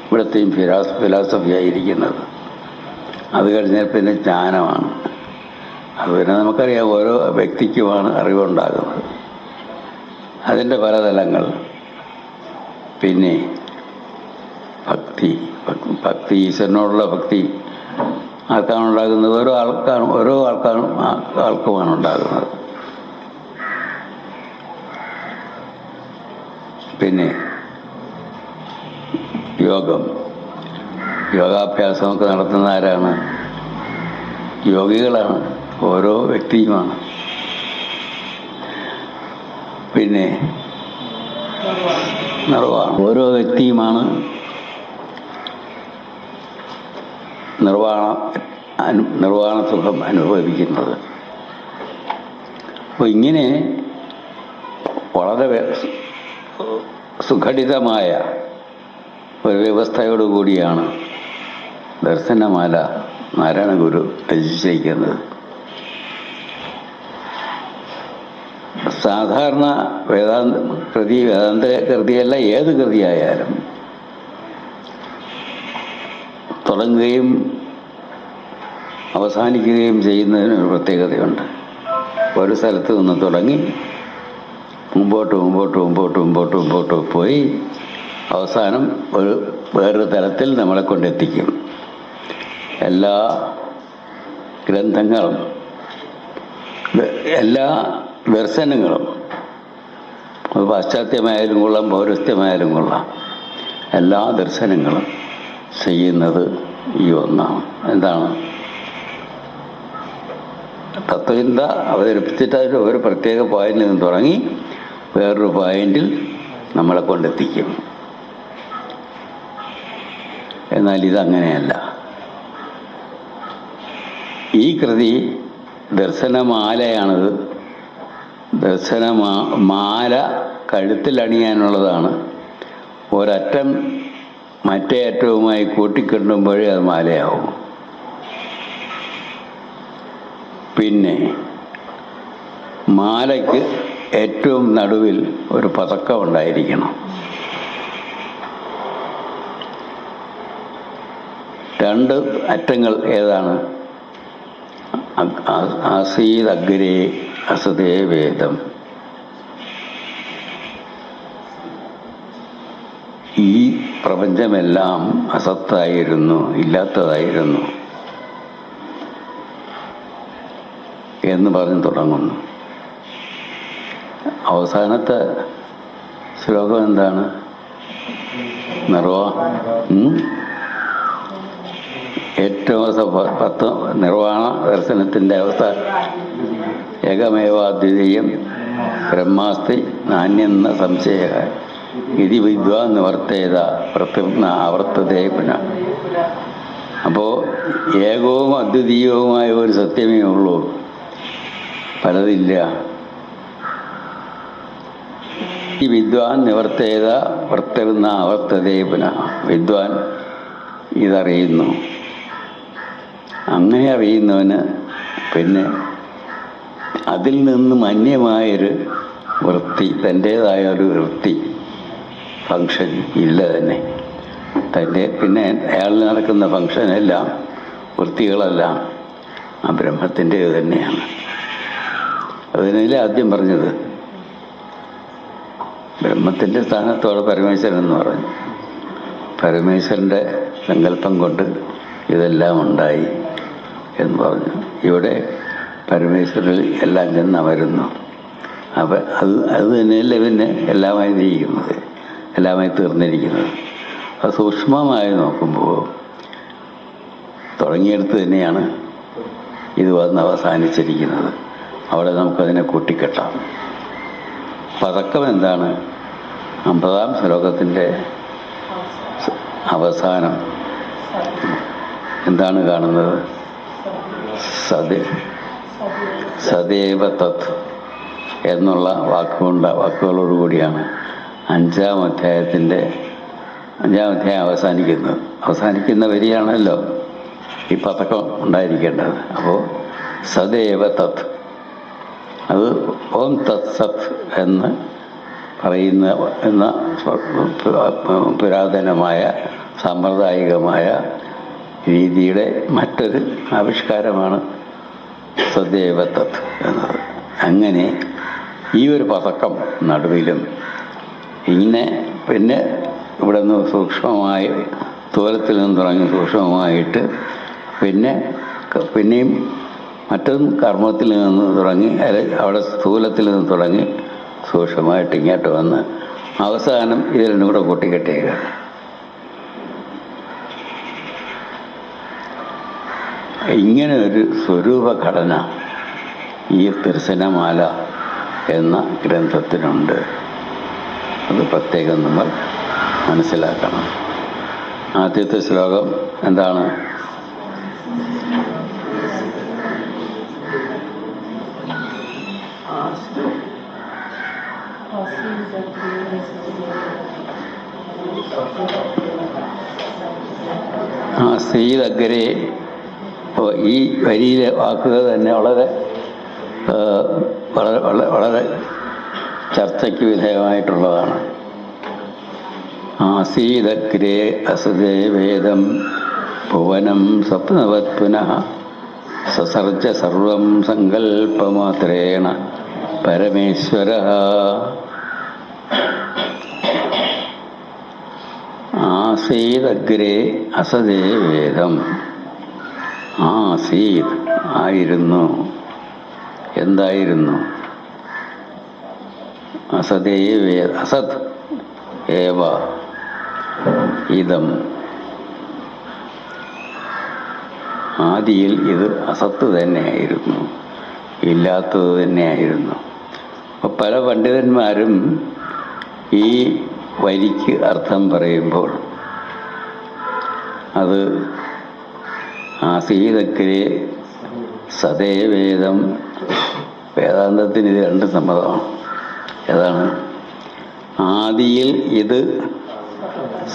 Speaker 1: ഇവിടത്തെയും ഫിലോസഫിയായിരിക്കുന്നത്. അത് കഴിഞ്ഞാൽ പിന്നെ ജ്ഞാനമാണ്. അത് പിന്നെ നമുക്കറിയാം, ഓരോ വ്യക്തിക്കുമാണ് അറിവുണ്ടാകുന്നത്. അതിൻ്റെ പലതലങ്ങൾ. പിന്നെ ഭക്തി, ഈശ്വരനോടുള്ള ഭക്തി ആർക്കാണ് ഉണ്ടാകുന്നത്? ഓരോ ആൾക്കുമാണ് ഉണ്ടാകുന്നത്. പിന്നെ യോഗാഭ്യാസമൊക്കെ നടത്തുന്ന ആരാണ്? യോഗികളാണ്. ഓരോ വ്യക്തിയുമാണ്. പിന്നെ നിർവാണം, ഓരോ വ്യക്തിയുമാണ് നിർവാണ സുഖം അനുഭവിക്കുന്നത്. അപ്പോൾ ഇങ്ങനെ വളരെ സുഘടിതമായ ഒരു വ്യവസ്ഥയോടുകൂടിയാണ് ദർശനമാല നാരായണ ഗുരു രചിച്ചിരിക്കുന്നത്. സാധാരണ വേദാന്ത കൃതിയല്ല, ഏത് കൃതിയായാലും തുടങ്ങുകയും അവസാനിക്കുകയും ചെയ്യുന്നതിന് ഒരു പ്രത്യേകതയുണ്ട്. ഒരു സ്ഥലത്ത് നിന്ന് തുടങ്ങി മുമ്പോട്ട് പോയി അവസാനം വേറൊരു തലത്തിൽ നമ്മളെ കൊണ്ടെത്തിക്കും. എല്ലാ ഗ്രന്ഥങ്ങളും എല്ലാ ദർശനങ്ങളും, അത് പാശ്ചാത്യമായാലും കൊള്ളാം പൗരസ്ത്യമായാലും കൊള്ളാം, എല്ലാ ദർശനങ്ങളും ചെയ്യുന്നത് ഈ ഒന്നാണ്. എന്താണ്? തത്വചിന്ത അവതരിപ്പിച്ചിട്ട് അതിൽ ഒരു പ്രത്യേക പോയിന്റിൽ നിന്ന് തുടങ്ങി വേറൊരു പോയിന്റിൽ നമ്മളെ കൊണ്ടെത്തിക്കും. എന്നാൽ ഇതങ്ങനെയല്ല. ഈ കൃതി ദർശനമാലയാണിത്. മാല കഴുത്തിലണിയാനുള്ളതാണ്. ഒരറ്റം മറ്റേ അറ്റവുമായി കൂട്ടിക്കെട്ടുമ്പോഴേ അത് മാലയാവും. പിന്നെ മാലയ്ക്ക് ഏറ്റവും നടുവിൽ ഒരു പതക്കം ഉണ്ടായിരിക്കണം. രണ്ട് അറ്റങ്ങൾ ഏതാണ്? ആസീത് അഗ്രേ അസതേ വേദം. ഈ പ്രപഞ്ചമെല്ലാം അസത്തായിരുന്നു, ഇല്ലാത്തതായിരുന്നു എന്ന് പറഞ്ഞ് തുടങ്ങുന്നു. അവസാനത്തെ ശ്ലോകം എന്താണ്? ഏറ്റവും നിർവാണ ദർശനത്തിൻ്റെ അവസാനം ഏകമേവാദ്വിതീയം ബ്രഹ്മാസ്തി നാന്യെന്ന സംശയ ഇതി വിദ്വാൻ നിവർത്തേത പ്രത്യുഗ്ന ആവർത്തതേ പുനഃ. അപ്പോൾ ഏകവും അദ്വിതീയവുമായ ഒരു സത്യമേ ഉള്ളൂ, പലതില്ല. ഈ വിദ്വാൻ നിവർത്തേത പ്രത്യുഗ്ന ആവർത്തതേ പുനഃ. വിദ്വാൻ ഇതറിയുന്നു. അങ്ങനെ അറിയുന്നവന് പിന്നെ അതിൽ നിന്നും അന്യമായൊരു വൃത്തി, തൻ്റേതായ ഒരു വൃത്തി, ഫങ്ഷൻ ഇല്ല തന്നെ. പിന്നെ അയാളിൽ നടക്കുന്ന ഫങ്ഷനെല്ലാം, വൃത്തികളെല്ലാം ആ ബ്രഹ്മത്തിൻ്റേത് തന്നെയാണ്. അതിനല്ലേ ആദ്യം പറഞ്ഞത്, ബ്രഹ്മത്തിൻ്റെ സ്ഥാനത്തോടെ പരമേശ്വരൻ എന്ന് പറഞ്ഞു. പരമേശ്വരൻ്റെ സങ്കല്പം കൊണ്ട് ഇതെല്ലാം ഉണ്ടായി എന്ന് പറഞ്ഞു. ഇവിടെ പരമേശ്വരൻ എല്ലാം ചെന്നമരുന്നു. അപ്പം അത് തന്നെയല്ലേ പിന്നെ എല്ലാമായി ഇരിക്കുന്നത്, എല്ലാമായി തീർന്നിരിക്കുന്നത്. അത് സൂക്ഷ്മമായി നോക്കുമ്പോൾ തുടങ്ങിയെടുത്ത് തന്നെയാണ് ഇത് വന്ന് അവസാനിച്ചിരിക്കുന്നത്. അവിടെ നമുക്കതിനെ കൂട്ടിക്കെട്ടാം. പതക്കം എന്താണ്? 50-ാം ശ്ലോകത്തിൻ്റെ അവസാനം എന്താണ് കാണുന്നത്? സദേവ തത് എന്നുള്ള വാക്കുകളോടുകൂടിയാണ് 5-ാം അധ്യായം അവസാനിക്കുന്ന വരിയാണല്ലോ ഈ പതക്കം ഉണ്ടായിരിക്കേണ്ടത്. അപ്പോൾ സദേവ തത്, അത് ഓം തത് സത് എന്ന് എന്ന പുരാതനമായ സാമ്പ്രദായികമായ രീതിയുടെ മറ്റൊരു ആവിഷ്കാരമാണ് സദേവ തത് എന്നത്. അങ്ങനെ ഈ ഒരു പതക്കം നടുവിലും ഇങ്ങനെ പിന്നെ ഇവിടെ നിന്ന് സൂക്ഷ്മമായി സ്ഥൂലത്തിൽ നിന്ന് തുടങ്ങി സൂക്ഷ്മമായിട്ട് പിന്നെയും മറ്റൊരു കർമ്മത്തിൽ നിന്ന് തുടങ്ങി അവിടെ സ്ഥൂലത്തിൽ നിന്ന് തുടങ്ങി സൂക്ഷ്മമായിട്ട് ഇങ്ങോട്ട് വന്ന് അവസാനം ഇത് രണ്ടും കൂടെ കൂട്ടിക്കെട്ടിയേക്കുക. ഇങ്ങനെ ഒരു സ്വരൂപഘടന ഈ തിർസനമാല എന്ന ഗ്രന്ഥത്തിനുണ്ട്. അത് പ്രത്യേകം നമ്മൾ മനസ്സിലാക്കണം. ആദ്യത്തെ ശ്ലോകം എന്താണ്? സീതഗ്രെ. ഈ വരിയിലെ വാക്കുകൾ തന്നെ വളരെ വളരെ വളരെ ചർച്ചയ്ക്ക് വിധേയമായിട്ടുള്ളതാണ്. ആസീദഗ്രേ അസദേ വേദം ഭുവനം സ്വപ്നവത് പുനഃ സസർജ സർവം സങ്കല്പമാത്രേണ പരമേശ്വര. ആസീദഗ്രേ അസദേ വേദം. ആസീത് ആയിരുന്നു. എന്തായിരുന്നു? അസദേ വേദ. അസത് ഏവ ഇതം. ആദിയിൽ ഇത് അസത്ത് തന്നെയായിരുന്നു, ഇല്ലാത്തത് തന്നെയായിരുന്നു. അപ്പം പല പണ്ഡിതന്മാരും ഈ വരിക്ക് അർത്ഥം പറയുമ്പോൾ അത് ആസീതഗ്രേ സദേ വേദം. വേദാന്തത്തിന് ഇത് രണ്ട് സമ്മതമാണ്. ഏതാണ്? ആദിയിൽ ഇത്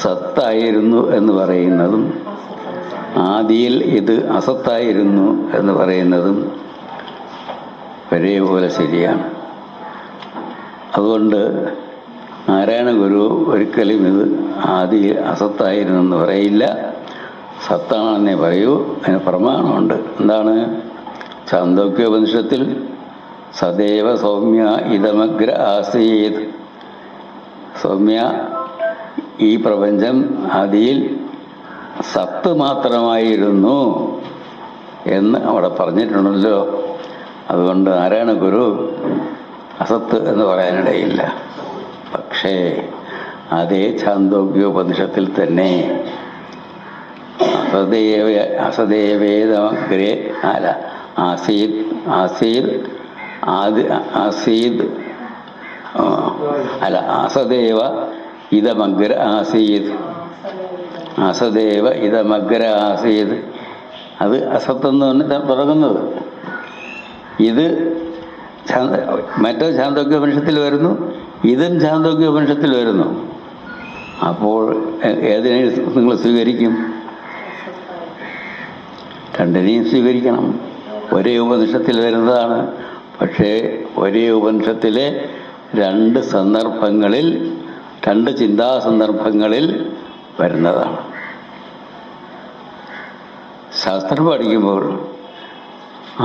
Speaker 1: സത്തായിരുന്നു എന്ന് പറയുന്നതും ആദിയിൽ ഇത് അസത്തായിരുന്നു എന്ന് പറയുന്നതും ഒരേപോലെ ശരിയാണ്. അതുകൊണ്ട് നാരായണ ഗുരു ഒരിക്കലും ഇത് ആദിയിൽ അസത്തായിരുന്നു എന്ന് പറയില്ല, സത്താണെന്നേ പറയൂ. അതിന് പ്രമാണമുണ്ട്. എന്താണ്? ഛാന്ദോക്യോപനിഷത്തിൽ സദൈവ സൗമ്യ ഇതമഗ്ര ആസീത്. സൗമ്യ, ഈ പ്രപഞ്ചം ആദിയിൽ സത്ത് മാത്രമായിരുന്നു എന്ന് അവിടെ പറഞ്ഞിട്ടുണ്ടല്ലോ. അതുകൊണ്ട് നാരായണ ഗുരു അസത്ത് എന്ന് പറയാനിടയില്ല. പക്ഷേ അതേ ഛാന്ദോഗ്യോപനിഷത്തിൽ തന്നെ അസദേവേദമഗ്രേ അല്ല ആസീദ് ആസീദ് ആസീദ് അല്ല അസദേവ ഇതമഗ്ര ആസീത്. അസദേവ ഇതമഗ്ര ആസീത്. അത് അസത്തെന്ന് തന്നെ തുടങ്ങുന്നത്. ഇത് മറ്റേ ഛാന്ദോഗ്യോപനിഷത്തിൽ വരുന്നു, ഇതും ഛാന്ദോഗ്യോപനിഷത്തിൽ വരുന്നു. അപ്പോൾ ഏതിനെ നിങ്ങൾ സ്വീകരിക്കും? രണ്ടിനെയും സ്വീകരിക്കണം. ഒരേ ഉപനിഷത്തിൽ വരുന്നതാണ്, പക്ഷേ ഒരേ ഉപനിഷത്തിലെ രണ്ട് സന്ദർഭങ്ങളിൽ, രണ്ട് ചിന്താസന്ദർഭങ്ങളിൽ വരുന്നതാണ്. ശാസ്ത്രം പഠിക്കുമ്പോൾ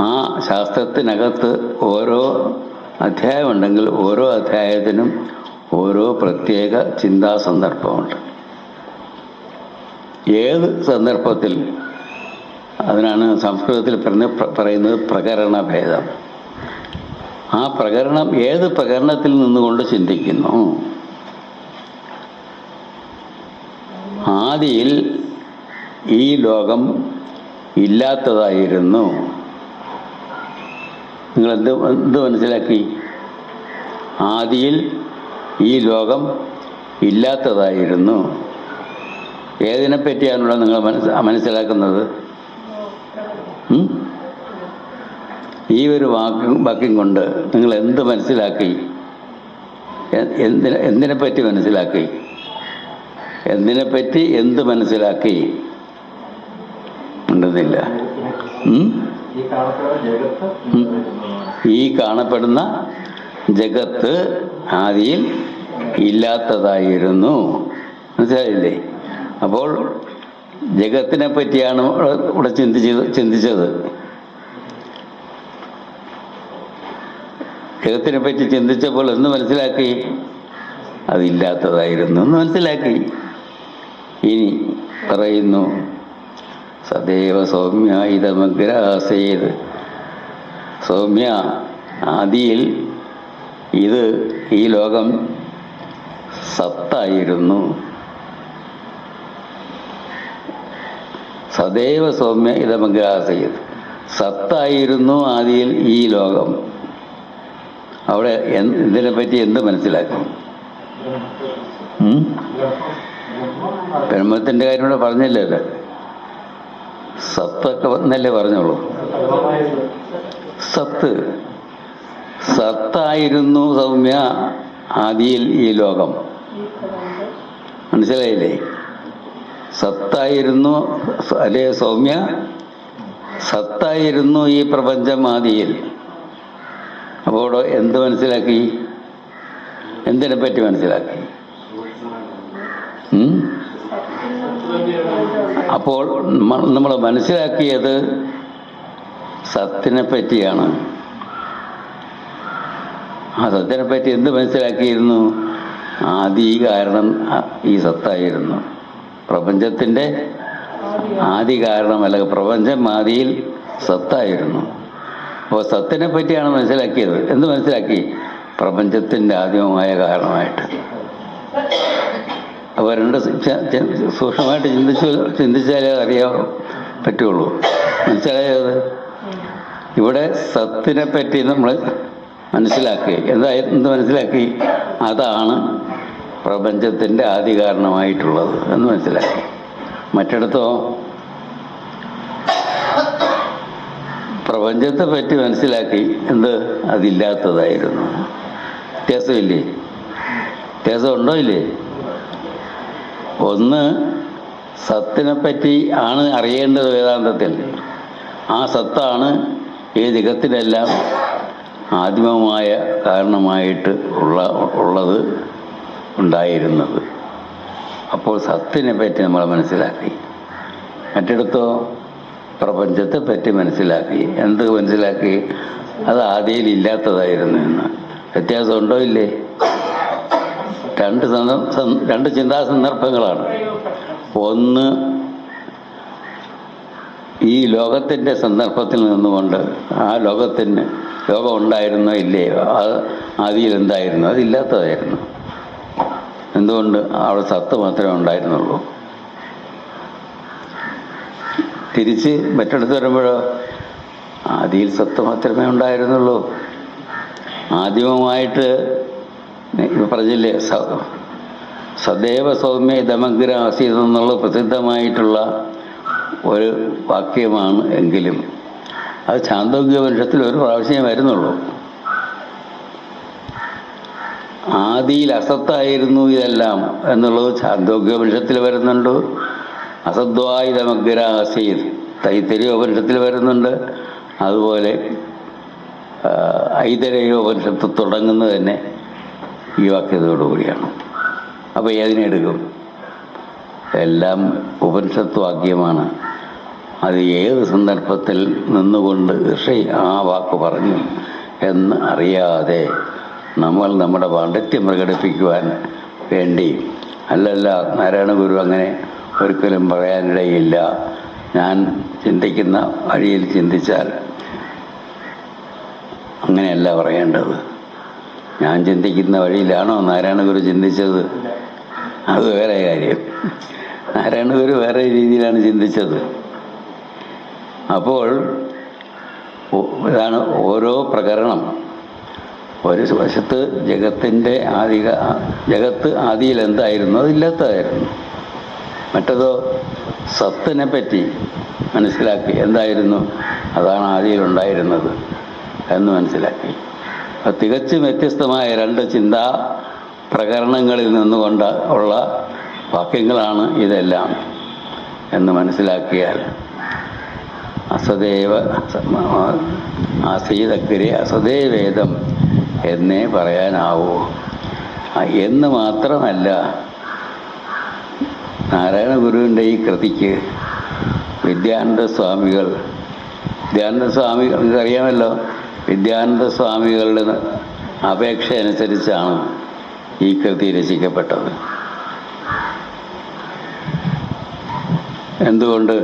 Speaker 1: ആ ശാസ്ത്രത്തിനകത്ത് ഓരോ അധ്യായമുണ്ടെങ്കിൽ ഓരോ അധ്യായത്തിനും ഓരോ പ്രത്യേക ചിന്താസന്ദർഭമുണ്ട്. ഏത് സന്ദർഭത്തിൽ, അതിനാണ് സംസ്കൃതത്തിൽ പറയുന്നത് പ്രകരണഭേദം. ആ പ്രകരണം ഏത് പ്രകരണത്തിൽ നിന്നുകൊണ്ട് ചിന്തിക്കുന്നു. ആദിയിൽ ഈ ലോകം ഇല്ലാത്തതായിരുന്നു. നിങ്ങൾ എന്ത് മനസ്സിലാക്കി? ആദിയിൽ ഈ ലോകം ഇല്ലാത്തതായിരുന്നു. ഏതിനെപ്പറ്റിയാണല്ലോ നിങ്ങൾ മനസ്സിലാക്കുന്നത്? ഈ ഒരു വാക്യം കൊണ്ട് നിങ്ങൾ എന്ത് മനസ്സിലാക്കി? എന്തിനെപ്പറ്റി മനസ്സിലാക്കി? എന്തിനെപ്പറ്റി എന്ത് മനസ്സിലാക്കി? ഉണ്ടെന്നില്ല. ഈ കാണപ്പെടുന്ന ജഗത്ത് ആദിയിൽ ഇല്ലാത്തതായിരുന്നു. മനസ്സിലായില്ലേ? അപ്പോൾ ജഗത്തിനെ പറ്റിയാണ് ഇവിടെ ചിന്തിച്ചത്. ജഗത്തിനെ പറ്റി ചിന്തിച്ചപ്പോൾ എന്ന് മനസ്സിലാക്കി? അതില്ലാത്തതായിരുന്നു എന്ന് മനസ്സിലാക്കി. ഇനി പറയുന്നു സദൈവ സൗമ്യ ഇതമഗ്ര ആസീത്. സൗമ്യ, ആദിയിൽ ഇത് ഈ ലോകം സത്തായിരുന്നു. സദൈവ സൗമ്യ ഇതമഗ്ര ആസീത്. സത്തായിരുന്നു ആദിയിൽ ഈ ലോകം. അവിടെ ഇതിനെപ്പറ്റി എന്ത് മനസ്സിലാക്കും? ബ്രഹ്മത്തിൻ്റെ കാര്യം ഇവിടെ പറഞ്ഞില്ലല്ലോ. സത്തൊക്കെ എന്നല്ലേ പറഞ്ഞോളൂ. സത്തായിരുന്നു സൗമ്യ ആദിയിൽ ഈ ലോകം. മനസ്സിലായില്ലേ? സത്തായിരുന്നു അല്ലേ സൗമ്യ? സത്തായിരുന്നു ഈ പ്രപഞ്ചം ആദിയിൽ. അപ്പോൾ എന്ത് മനസ്സിലാക്കി? എന്തിനെ പറ്റി മനസ്സിലാക്കി? അപ്പോൾ നമ്മൾ മനസ്സിലാക്കിയത് സത്തിനെ പറ്റിയാണ്. ആ സത്തിനെ പറ്റി എന്ത് മനസ്സിലാക്കിയിരുന്നു? ആദി കാരണം ഈ സത്തായിരുന്നു. പ്രപഞ്ചത്തിൻ്റെ ആദി കാരണമല്ല, പ്രപഞ്ചം ആദിയിൽ സത്തായിരുന്നു. അപ്പോൾ സത്തിനെ പറ്റിയാണ് മനസ്സിലാക്കിയത്. എന്ത് മനസ്സിലാക്കി? പ്രപഞ്ചത്തിൻ്റെ ആദ്യമായ കാരണമായിട്ട്. അപ്പോൾ രണ്ട് സൂക്ഷ്മമായിട്ട് ചിന്തിച്ചാലേ അറിയാൻ പറ്റുള്ളൂ. മനസ്സിലായത്? ഇവിടെ സത്തിനെ പറ്റി നമ്മൾ മനസ്സിലാക്കി. എന്ത് മനസ്സിലാക്കി? അതാണ് പ്രപഞ്ചത്തിൻ്റെ ആദി കാരണമായിട്ടുള്ളത് എന്ന് മനസ്സിലാക്കി. മറ്റിടത്തോ പ്രപഞ്ചത്തെ പറ്റി മനസ്സിലാക്കി എന്ത്? അതില്ലാത്തതായിരുന്നു. വ്യത്യാസമില്ലേ? വ്യത്യാസം ഉണ്ടോ ഇല്ലേ? ഒന്ന് സത്തിനെപ്പറ്റി ആണ് അറിയേണ്ടത് വേദാന്തത്തിൽ. ആ സത്താണ് ഈ ജഗത്തിനെല്ലാം ആദിമമായ കാരണമായിട്ട് ഉള്ളത് ഉണ്ടായിരുന്നത്. അപ്പോൾ സത്തിനെ പറ്റി നമ്മൾ മനസ്സിലാക്കി. മറ്റിടത്തോ പ്രപഞ്ചത്തെ പറ്റി മനസ്സിലാക്കി. എന്ത് മനസ്സിലാക്കി? അത് ആദിയിൽ ഇല്ലാത്തതായിരുന്നു എന്ന്. വ്യത്യാസം ഉണ്ടോ ഇല്ലേ? രണ്ട് ചിന്താ സന്ദർഭങ്ങളാണ്. ഒന്ന് ഈ ലോകത്തിൻ്റെ സന്ദർഭത്തിൽ നിന്നുകൊണ്ട് ആ ലോകം ഉണ്ടായിരുന്നോ ഇല്ലയോ, അത് ആദിയിൽ എന്തായിരുന്നു? അതില്ലാത്തതായിരുന്നു. എന്തുകൊണ്ട്? അവിടെ സത്ത് മാത്രമേ ഉണ്ടായിരുന്നുള്ളൂ. തിരിച്ച് മറ്റിടത്ത് വരുമ്പോഴോ ആദിയിൽ സത്ത് മാത്രമേ ഉണ്ടായിരുന്നുള്ളൂ. ആദിമമായിട്ട് പറഞ്ഞില്ലേ, സദൈവ സൗമ്യ ഇതമഗ്ര ആസീത് എന്നുള്ള പ്രസിദ്ധമായിട്ടുള്ള ഒരു വാക്യമാണ്. എങ്കിലും അത് ഛാന്തോഗ്യോപനിഷത്തിൽ ഒരു പ്രാവശ്യമേ വരുന്നുള്ളൂ. ആദിയിൽ അസത്തായിരുന്നു ഇതെല്ലാം എന്നുള്ളത് ഛാന്തോഗ്യോപനിഷത്തിൽ വരുന്നുണ്ട്. അസദ്വായുധമഗ്ര ആസീത് തൈത്തരീയോപനിഷത്തിൽ വരുന്നുണ്ട്. അതുപോലെ ഐതരേയോപനിഷത്ത് തുടങ്ങുന്നത് തന്നെ ഈ വാക്യത്തോടുകൂടിയാണ്. അപ്പോൾ ഏതിനെടുക്കും? എല്ലാം ഉപനിഷത്ത് വാക്യമാണ്. അത് ഏത് സന്ദർഭത്തിൽ നിന്നുകൊണ്ട് ഋഷി ആ വാക്ക് പറഞ്ഞു എന്ന് അറിയാതെ നമ്മൾ നമ്മുടെ പാണ്ഡിത്യം പ്രകടിപ്പിക്കുവാൻ വേണ്ടി അല്ലല്ല, നാരായണ ഗുരു അങ്ങനെ ഒരിക്കലും പറയാനിടയില്ല. ഞാൻ ചിന്തിക്കുന്ന വഴിയിൽ ചിന്തിച്ചാൽ അങ്ങനെയല്ല പറയേണ്ടത്. ഞാൻ ചിന്തിക്കുന്ന വഴിയിലാണോ നാരായണ ഗുരു ചിന്തിച്ചത്? അത് വേറെ കാര്യം. നാരായണ ഗുരു വേറെ രീതിയിലാണ് ചിന്തിച്ചത്. അപ്പോൾ ഇതാണ് ഓരോ പ്രകരണം. ഒരു വശത്ത് ജഗത്ത് ആദിയിൽ എന്തായിരുന്നു? അതില്ലാത്തതായിരുന്നു. മറ്റതോ സത്തിനെ പറ്റി മനസ്സിലാക്കി. എന്തായിരുന്നു? അതാണ് ആദിയിലുണ്ടായിരുന്നത് എന്ന് മനസ്സിലാക്കി. അത് തികച്ചും വ്യത്യസ്തമായ രണ്ട് ചിന്താ പ്രകരണങ്ങളിൽ നിന്നുകൊണ്ട് ഉള്ള വാക്യങ്ങളാണ് ഇതെല്ലാം എന്ന് മനസ്സിലാക്കിയാൽ അസദേവ ആസീതഗ്രെ അസദേവേദം എന്നേ പറയാനാവൂ. എന്ന് മാത്രമല്ല, നാരായണ ഗുരുവിൻ്റെ ഈ കൃതിക്ക് വിദ്യാനന്ദ സ്വാമികൾക്ക് അറിയാമല്ലോ, വിദ്യാനന്ദ സ്വാമികളുടെ അപേക്ഷ അനുസരിച്ചാണ് ഈ കൃതി രചിക്കപ്പെട്ടത്. എന്തുകൊണ്ട്?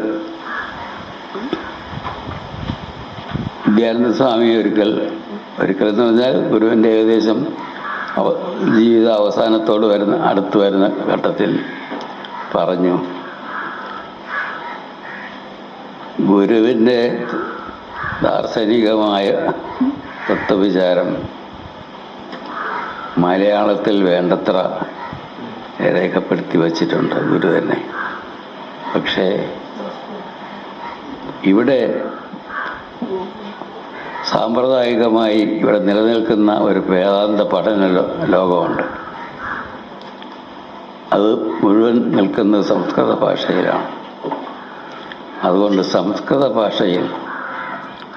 Speaker 1: വിദ്യാനന്ദ സ്വാമി ഒരിക്കൽ എന്ന് പറഞ്ഞാൽ ഗുരുവിൻ്റെ ഏകദേശം ജീവിത അവസാനത്തോട് അടുത്ത് വരുന്ന ഘട്ടത്തിൽ പറഞ്ഞു, ഗുരുവിൻ്റെ ദാർശനികമായ തത്വവിചാരം മലയാളത്തിൽ വേണ്ടത്ര രേഖപ്പെടുത്തി വച്ചിട്ടുണ്ട് ഗുരു തന്നെ. പക്ഷേ ഇവിടെ സാമ്പ്രദായികമായി ഇവിടെ നിലനിൽക്കുന്ന ഒരു വേദാന്ത പഠന ലോകമുണ്ട്. അത് മുഴുവൻ നിൽക്കുന്നത് സംസ്കൃത ഭാഷയിലാണ്. അതുകൊണ്ട് സംസ്കൃത ഭാഷയിൽ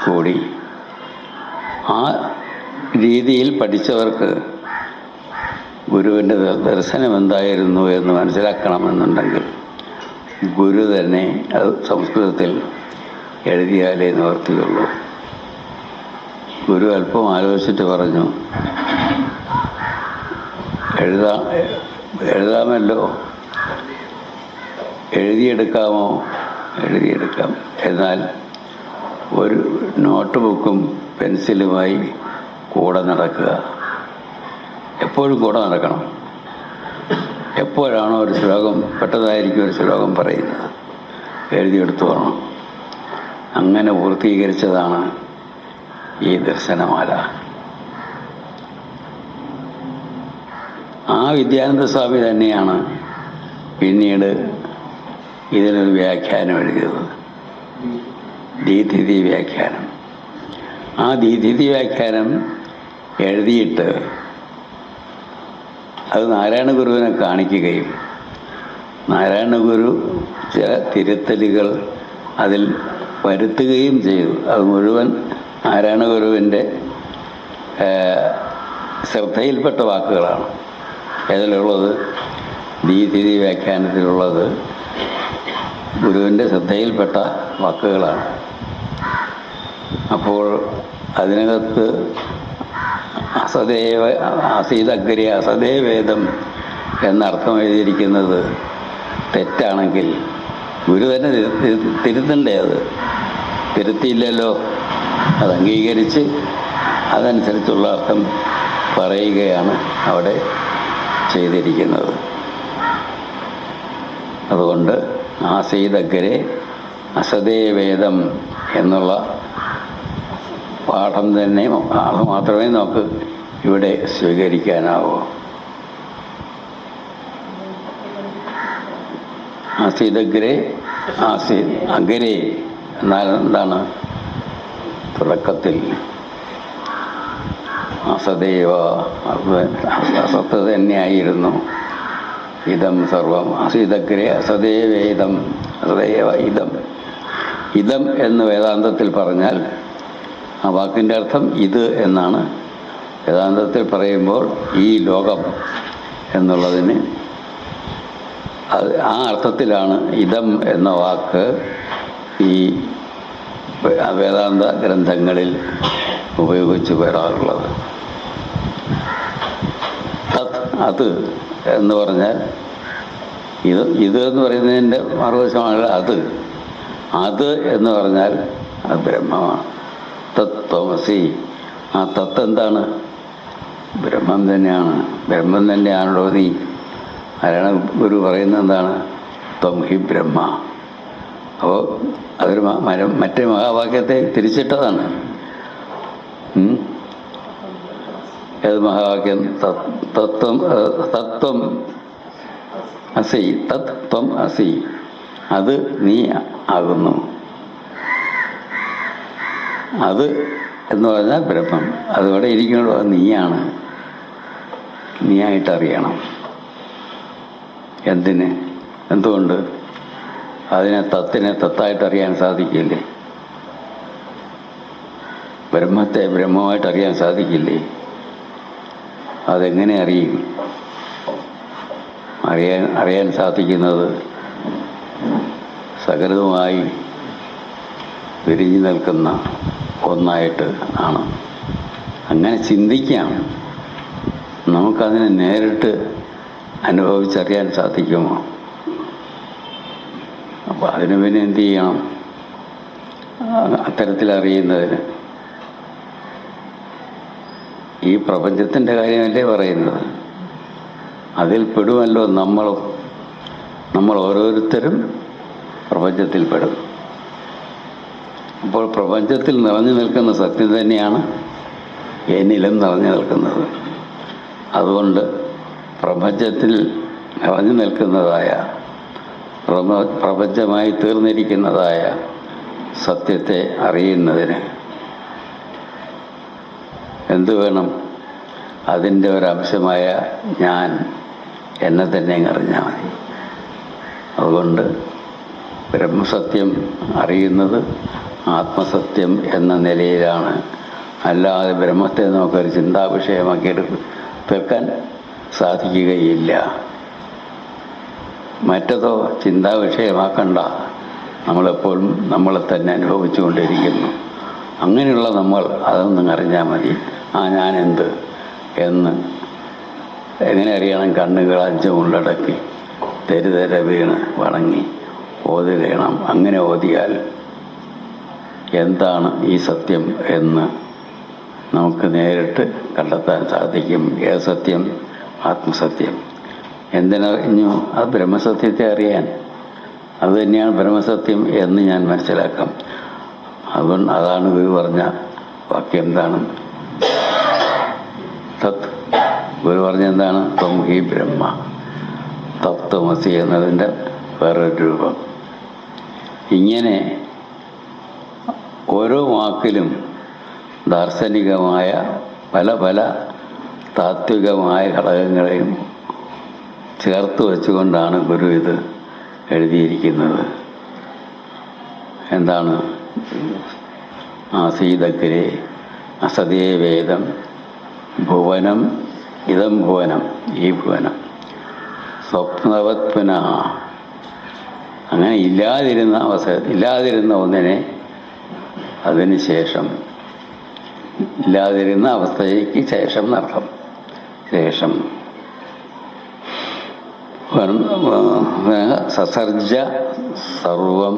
Speaker 1: കൂടി ആ രീതിയിൽ പഠിച്ചവർക്ക് ഗുരുവിൻ്റെ ദർശനം എന്തായിരുന്നു എന്ന് മനസ്സിലാക്കണമെന്നുണ്ടെങ്കിൽ ഗുരു തന്നെ അത് സംസ്കൃതത്തിൽ എഴുതിയാലേ നിവർത്തിയുള്ളൂ. ഗുരു അല്പം ആലോചിച്ചിട്ട് പറഞ്ഞു, എഴുതാമല്ലോ, എഴുതിയെടുക്കാമോ? എഴുതിയെടുക്കാം. എന്നാൽ ഒരു നോട്ട് ബുക്കും പെൻസിലുമായി കൂടെ നടക്കുക. എപ്പോഴും കൂടെ നടക്കണം. എപ്പോഴാണോ ഒരു ശ്ലോകം പെട്ടതായിരിക്കും ഒരു ശ്ലോകം പറയുന്നത്, എഴുതിയെടുത്തു വേണം. അങ്ങനെ പൂർത്തീകരിച്ചതാണ് ഈ ദർശനമാല. ആ വിദ്യാനന്ദ സ്വാമി തന്നെയാണ് പിന്നീട് ഇതിനൊരു വ്യാഖ്യാനം എഴുതിയത്, ദീതിഥി വ്യാഖ്യാനം. ആ ദീതിഥി വ്യാഖ്യാനം എഴുതിയിട്ട് അത് നാരായണ ഗുരുവിനെ കാണിക്കുകയും നാരായണ ഗുരു ചില തിരുത്തലുകൾ അതിൽ വരുത്തുകയും ചെയ്തു. അത് മുഴുവൻ നാരായണ ഗുരുവിൻ്റെ ശ്രദ്ധയിൽപ്പെട്ട വാക്കുകളാണ്. ഏതിലുള്ളത്? ദീതിഥി വ്യാഖ്യാനത്തിലുള്ളത് ഗുരുവിൻ്റെ ശ്രദ്ധയിൽപ്പെട്ട വാക്കുകളാണ്. അപ്പോൾ അതിനകത്ത് അസദേവ അസീതഗ്രി അസദേവേദം എന്നർത്ഥം എഴുതിയിരിക്കുന്നത് തെറ്റാണെങ്കിൽ ഗുരു തന്നെ തിരുത്തണ്ടേ? അത് തിരുത്തിയില്ലല്ലോ. അത് അംഗീകരിച്ച് അതനുസരിച്ചുള്ള അർത്ഥം പറയുകയാണ് അവിടെ ചെയ്തിരിക്കുന്നത്. അതുകൊണ്ട് ആസീതഗ്രെ അസദേവേദം എന്നുള്ള പാഠം തന്നെ അത് മാത്രമേ നമുക്ക് ഇവിടെ സ്വീകരിക്കാനാവൂ. ആസീതഗ്രെ അഗ്രേ എന്നാൽ എന്താണ്? തുടക്കത്തിൽ അസദേവ അസത്ത് തന്നെയായിരുന്നു. ഇതം സർവം അസീതഗ്രെ അസദേവേദം അസദേവ ഇതം. ഇതം എന്ന് വേദാന്തത്തിൽ പറഞ്ഞാൽ ആ വാക്കിൻ്റെ അർത്ഥം ഇത് എന്നാണ്. വേദാന്തത്തിൽ പറയുമ്പോൾ ഈ ലോകം എന്നുള്ളതിന് ആ അർത്ഥത്തിലാണ് ഇതം എന്ന വാക്ക് ഈ വേദാന്ത ഗ്രന്ഥങ്ങളിൽ ഉപയോഗിച്ച് വരാറുള്ളത്. അത് എന്ന് പറഞ്ഞാൽ ഇത് എന്ന് പറയുന്നതിൻ്റെ മറുവശമാണ് അത് എന്ന് പറഞ്ഞാൽ അത് ബ്രഹ്മമാണ്. തത്വമസി. ആ തത്ത് എന്താണ്? ബ്രഹ്മം തന്നെയാണ്. ബ്രഹ്മം തന്നെയാണല്ലോ നീ. ആരാണ് ഗുരു പറയുന്നത്? എന്താണ്? ത്വം ഹി ബ്രഹ്മ. അപ്പോൾ അതൊരു മറ്റേ മഹാവാക്യത്തെ തിരിച്ചിട്ടതാണ്. ഏത് മഹാവാക്യം? തത്വം അസി, തത്വം അസി, അത് നീ ആകുന്നു. അത് എന്ന് പറഞ്ഞാൽ ബ്രഹ്മം. അതിവിടെ ഇരിക്കണോ? അത് നീയാണ്. നീയായിട്ടറിയണം. എന്തുകൊണ്ട്? തത്തിനെ തത്തായിട്ടറിയാൻ സാധിക്കില്ലേ? ബ്രഹ്മത്തെ ബ്രഹ്മമായിട്ടറിയാൻ സാധിക്കില്ലേ? അതെങ്ങനെ അറിയും? അറിയാൻ സാധിക്കുന്നത് സകലവുമായി വിരിഞ്ഞു നിൽക്കുന്ന ഒന്നായിട്ട് ആണ്. അങ്ങനെ ചിന്തിക്കാം. നമുക്കതിനെ നേരിട്ട് അനുഭവിച്ചറിയാൻ സാധിക്കുമോ? അപ്പോൾ അതിന് പിന്നെ എന്ത് ചെയ്യണം? അത്തരത്തിലറിയുന്നതിന് ഈ പ്രപഞ്ചത്തിൻ്റെ കാര്യമല്ലേ പറയുന്നത്. അതിൽ പെടുമല്ലോ നമ്മളും. നമ്മൾ ഓരോരുത്തരും പ്രപഞ്ചത്തിൽ പെടും. അപ്പോൾ പ്രപഞ്ചത്തിൽ നിറഞ്ഞു നിൽക്കുന്ന സത്യം തന്നെയാണ് എന്നിലും നിറഞ്ഞു നിൽക്കുന്നത്. അതുകൊണ്ട് പ്രപഞ്ചത്തിൽ നിറഞ്ഞു നിൽക്കുന്നതായ പ്രപഞ്ചമായി തീർന്നിരിക്കുന്നതായ സത്യത്തെ അറിയുന്നതിന് എന്തു വേണം? അതിൻ്റെ ഒരംശമായ ഞാൻ എന്നെ തന്നെ അറിഞ്ഞാൽ മതി. അതുകൊണ്ട് ബ്രഹ്മസത്യം അറിയുന്നത് ആത്മസത്യം എന്ന നിലയിലാണ്. അല്ലാതെ ബ്രഹ്മത്തെ നമുക്കൊരു ചിന്താവിഷയമാക്കി തീർക്കാൻ സാധിക്കുകയില്ല. മറ്റതോ ചിന്താവിഷയമാക്കണ്ട, നമ്മളെപ്പോഴും നമ്മളെ തന്നെ അനുഭവിച്ചു കൊണ്ടിരിക്കുന്നു. അങ്ങനെയുള്ള നമ്മൾ അതൊന്നും അറിഞ്ഞാൽ മതി. ഞാനെന്ത് എന്ന് എങ്ങനെ അറിയണം? കണ്ണുകൾ 5 കൊണ്ടടക്കി തെരുതെര വീണ് വണങ്ങി ഓതുകണം. അങ്ങനെ ഓതിയാൽ എന്താണ് ഈ സത്യം എന്ന് നമുക്ക് നേരിട്ട് കണ്ടെത്താൻ സാധിക്കും. ഏത് സത്യം? ആത്മസത്യം. എന്തിനറിഞ്ഞു? അത് ബ്രഹ്മസത്യത്തെ അറിയാൻ. അത് തന്നെയാണ് ബ്രഹ്മസത്യം എന്ന് ഞാൻ മനസ്സിലാക്കാം. അതുകൊണ്ട് അതാണ് ഗുരു പറഞ്ഞ വാക്യം. എന്താണ്? തത്. ഗുരു പറഞ്ഞ എന്താണ്? ത്വം ഹി ബ്രഹ്മ തത്വമസി എന്നതിൻ്റെ വേറൊരു രൂപം. ഇങ്ങനെ ഓരോ വാക്കിലും ദാർശനികമായ പല പല താത്വികമായ ഘടകങ്ങളെയും ചേർത്ത് വെച്ചുകൊണ്ടാണ് ഗുരു ഇത് എഴുതിയിരിക്കുന്നത്. എന്താണ്? ആസീദഗ്രെ അസതേ വേദം ഭുവനം ഇതം ഭുവനം, ഈ ഭുവനം സ്വപ്നവത് പുനഃ. അങ്ങനെ ഇല്ലാതിരുന്ന ഒന്നിനെ അതിന് ശേഷം, ഇല്ലാതിരുന്ന അവസ്ഥയ്ക്ക് ശേഷം നടക്കും. ശേഷം സസർജ സർവം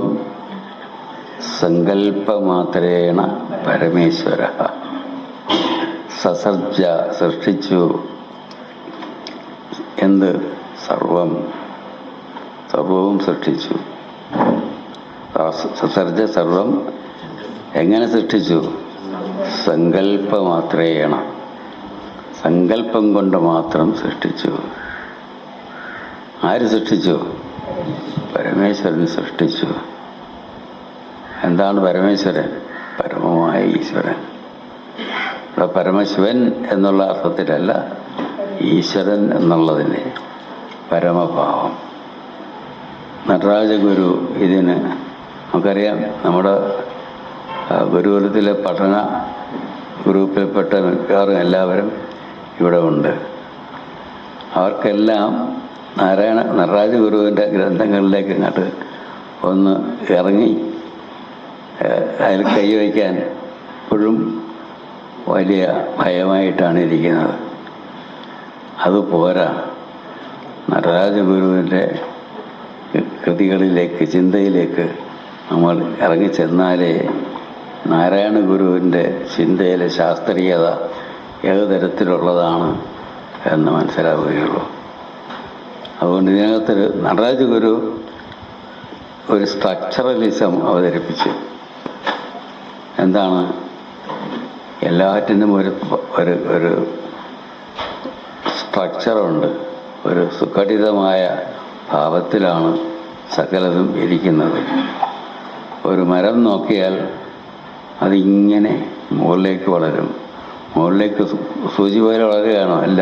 Speaker 1: സങ്കല്പമാത്രേണ പരമേശ്വര. സസർജ സൃഷ്ടിച്ചു. എന്ത്? സർവവും സൃഷ്ടിച്ചു. സസർജ സർവം എങ്ങനെ സൃഷ്ടിച്ചു? സങ്കല്പമാത്രേണ, സങ്കല്പം കൊണ്ട് മാത്രം സൃഷ്ടിച്ചു. ആര് സൃഷ്ടിച്ചു? പരമേശ്വരൻ സൃഷ്ടിച്ചു. എന്താണ് പരമേശ്വരൻ? പരമമായ ഈശ്വരൻ. പരമശിവൻ എന്നുള്ള അർത്ഥത്തിലല്ല, ഈശ്വരൻ എന്നുള്ളതിൻ്റെ പരമഭാവം. നടരാജഗുരു ഇതിന് നമുക്കറിയാം. നമ്മുടെ ഗുരുകുലത്തിലെ പഠന ഗ്രൂപ്പിൽപ്പെട്ട മിക്കവാറും എല്ലാവരും ഇവിടെ ഉണ്ട്. അവർക്കെല്ലാം നടരാജഗുരുവിൻ്റെ ഗ്രന്ഥങ്ങളിലേക്ക് ഇങ്ങോട്ട് ഒന്ന് ഇറങ്ങി അതിൽ കൈവയ്ക്കാൻ ഇപ്പോഴും വലിയ ഭയമായിട്ടാണ് ഇരിക്കുന്നത്. അതുപോരാ, നടരാജഗുരുവിൻ്റെ കൃതികളിലേക്ക്, ചിന്തയിലേക്ക് നമ്മൾ ഇറങ്ങിച്ചെന്നാലേ നാരായണ ഗുരുവിൻ്റെ ചിന്തയിലെ ശാസ്ത്രീയത ഏത് തരത്തിലുള്ളതാണ് എന്ന് മനസ്സിലാവുകയുള്ളൂ. അതുകൊണ്ട് ഇതിനകത്തൊരു നടരാജഗുരു ഒരു സ്ട്രക്ചറലിസം അവതരിപ്പിച്ചു. എന്താണ്? എല്ലാറ്റിനും ഒരു സ്ട്രക്ചറുണ്ട്. ഒരു സുഘടിതമായ ഭാവത്തിലാണ് സകലതും ഇരിക്കുന്നത്. ഒരു മരം നോക്കിയാൽ അതിങ്ങനെ മുകളിലേക്ക് വളരും. മുകളിലേക്ക് സൂചി പോലെ വളരുകയാണോ? അല്ല,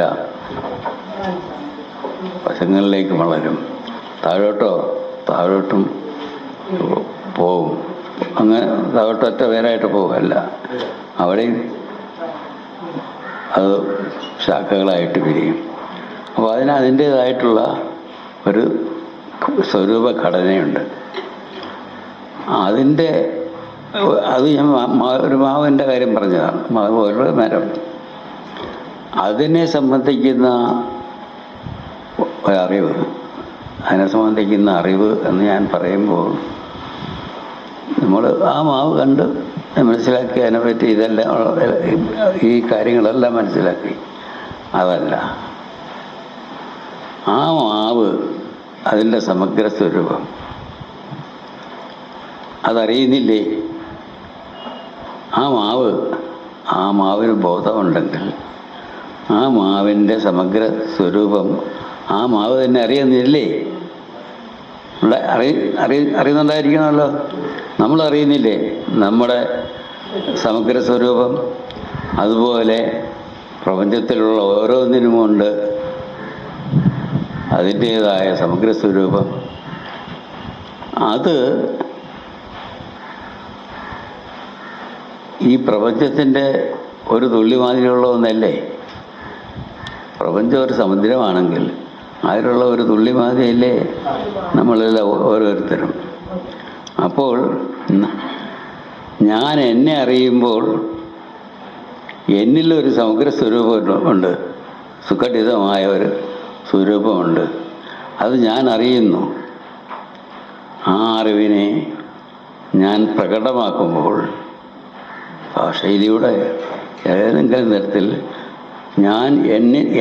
Speaker 1: വശങ്ങളിലേക്ക് വളരും. താഴോട്ടും പോവും. അങ്ങനെ താഴോട്ടൊറ്റ പേരായിട്ട് പോവുമല്ല, അവിടെയും അത് ശാഖകളായിട്ട് പിരിയും. അപ്പോൾ അതിൻ്റേതായിട്ടുള്ള ഒരു സ്വരൂപ ഘടനയുണ്ട്. അത് ഞാൻ ഒരു മാവിൻ്റെ കാര്യം പറഞ്ഞതാണ്. ഒരു മരം, അതിനെ സംബന്ധിക്കുന്ന ഒരറിവ്, അതിനെ സംബന്ധിക്കുന്ന അറിവ് എന്ന് ഞാൻ പറയുമ്പോൾ നമ്മൾ ആ മാവ് കണ്ട് മനസ്സിലാക്കി അതിനെപ്പറ്റി ഇതെല്ലാം ഈ കാര്യങ്ങളെല്ലാം മനസ്സിലാക്കി. അതല്ല, ആ മാവ് അതിൻ്റെ സമഗ്ര സ്വരൂപം അതറിയുന്നില്ലേ? ആ മാവിന് ബോധമുണ്ടെങ്കിൽ ആ മാവിൻ്റെ സമഗ്ര സ്വരൂപം ആ മാവ് തന്നെ അറിയുന്നില്ലേ? അറിയുന്നുണ്ടായിരിക്കണമല്ലോ. നമ്മൾ അറിയുന്നില്ലേ നമ്മുടെ സമഗ്ര സ്വരൂപം? അതുപോലെ പ്രപഞ്ചത്തിലുള്ള ഓരോന്നിനുമുണ്ട് അതിൻ്റേതായ സമഗ്ര സ്വരൂപം. അത് ഈ പ്രപഞ്ചത്തിൻ്റെ ഒരു തുള്ളിമാതിരിയുള്ള ഒന്നല്ലേ? പ്രപഞ്ചം ഒരു സമുദ്രമാണെങ്കിൽ അതിലുള്ള ഒരു തുള്ളിമാതിരിയല്ലേ നമ്മളെല്ലാം ഓരോരുത്തരും. അപ്പോൾ ഞാൻ എന്നെ അറിയുമ്പോൾ എന്നിലൊരു സമഗ്ര സ്വരൂപമുണ്ട്, സുഘടിതമായ ഒരു സ്വരൂപമുണ്ട്. അത് ഞാൻ അറിയുന്നു. ആ അറിവിനെ ഞാൻ പ്രകടമാക്കുമ്പോൾ ഭാഷയിലൂടെ ഏതെങ്കിലും തരത്തിൽ ഞാൻ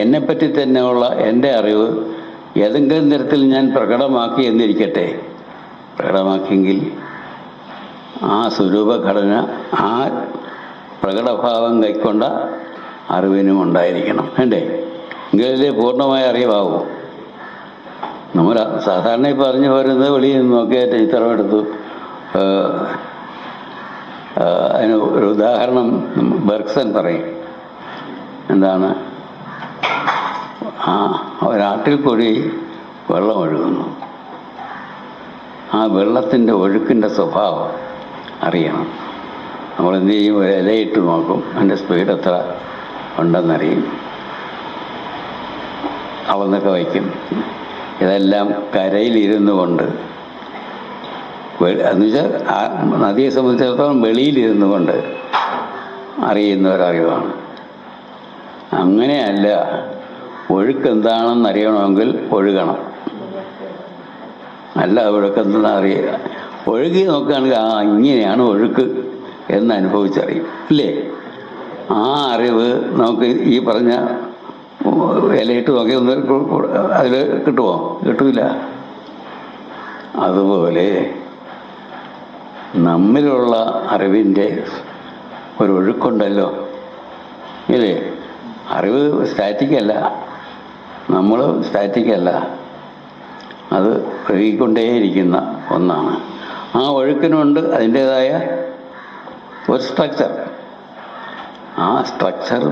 Speaker 1: എന്നെപ്പറ്റി തന്നെയുള്ള എൻ്റെ അറിവ് ഏതെങ്കിലും തരത്തിൽ ഞാൻ പ്രകടമാക്കി എന്നിരിക്കട്ടെ. പ്രകടമാക്കിയെങ്കിൽ ആ സ്വരൂപഘടന ആ പ്രകടഭാവം കൈക്കൊണ്ട അറിവിനും ഉണ്ടായിരിക്കണം. വേണ്ടേ? എങ്കിലല്ലേ പൂർണ്ണമായ അറിവാകും. നമ്മൾ സാധാരണ പറഞ്ഞു വരുന്നത് വെളിയിൽ നിന്ന് നോക്കിയിട്ട് ചിത്രമെടുത്തു. അതിന് ഒരു ഉദാഹരണം ബെർഗ്സൺ പറയും. എന്താണ്? ഒരാട്ടിൽ കൂടി വെള്ളം ഒഴുകുന്നു. ആ വെള്ളത്തിൻ്റെ ഒഴുക്കിൻ്റെ സ്വഭാവം അറിയണം. നമ്മളെന്ത് ചെയ്യും? ഒരു ഇലയിട്ട് നോക്കും, അതിൻ്റെ സ്പീഡ് എത്ര ഉണ്ടെന്നറിയും, അളന്നൊക്കെ വയ്ക്കും. ഇതെല്ലാം കരയിലിരുന്നു കൊണ്ട്, എന്നുവെച്ചാൽ നദിയെ സംബന്ധിച്ചിടത്തോളം വെളിയിലിരുന്നു കൊണ്ട് അറിയുന്ന ഒരറിവാണ്. അങ്ങനെയല്ല, ഒഴുക്കെന്താണെന്ന് അറിയണമെങ്കിൽ ഒഴുകണം. അല്ല ഒഴുക്കെന്താണെന്ന് അറിയുക, ഒഴുകി നോക്കുകയാണെങ്കിൽ ഇങ്ങനെയാണ് ഒഴുക്ക് എന്ന് അനുഭവിച്ചറിയും, ഇല്ലേ? ആ അറിവ് നമുക്ക് ഈ പറഞ്ഞ ഇലയിട്ട് നോക്കി ഒന്ന് അതിൽ കിട്ടുമോ? കിട്ടൂല. അതുപോലെ നമ്മിലുള്ള അറിവിൻ്റെ ഒരു ഒഴുക്കുണ്ടല്ലോ, ഇല്ലേ? അറിവ് സ്റ്റാറ്റിക്കല്ല, നമ്മൾ സ്റ്റാറ്റിക്കല്ല, അത് ഒഴുകിക്കൊണ്ടേയിരിക്കുന്ന ഒന്നാണ്. ആ ഒഴുക്കിനുണ്ട് അതിൻ്റേതായ ഒരു സ്ട്രക്ചർ. ആ സ്ട്രക്ചർ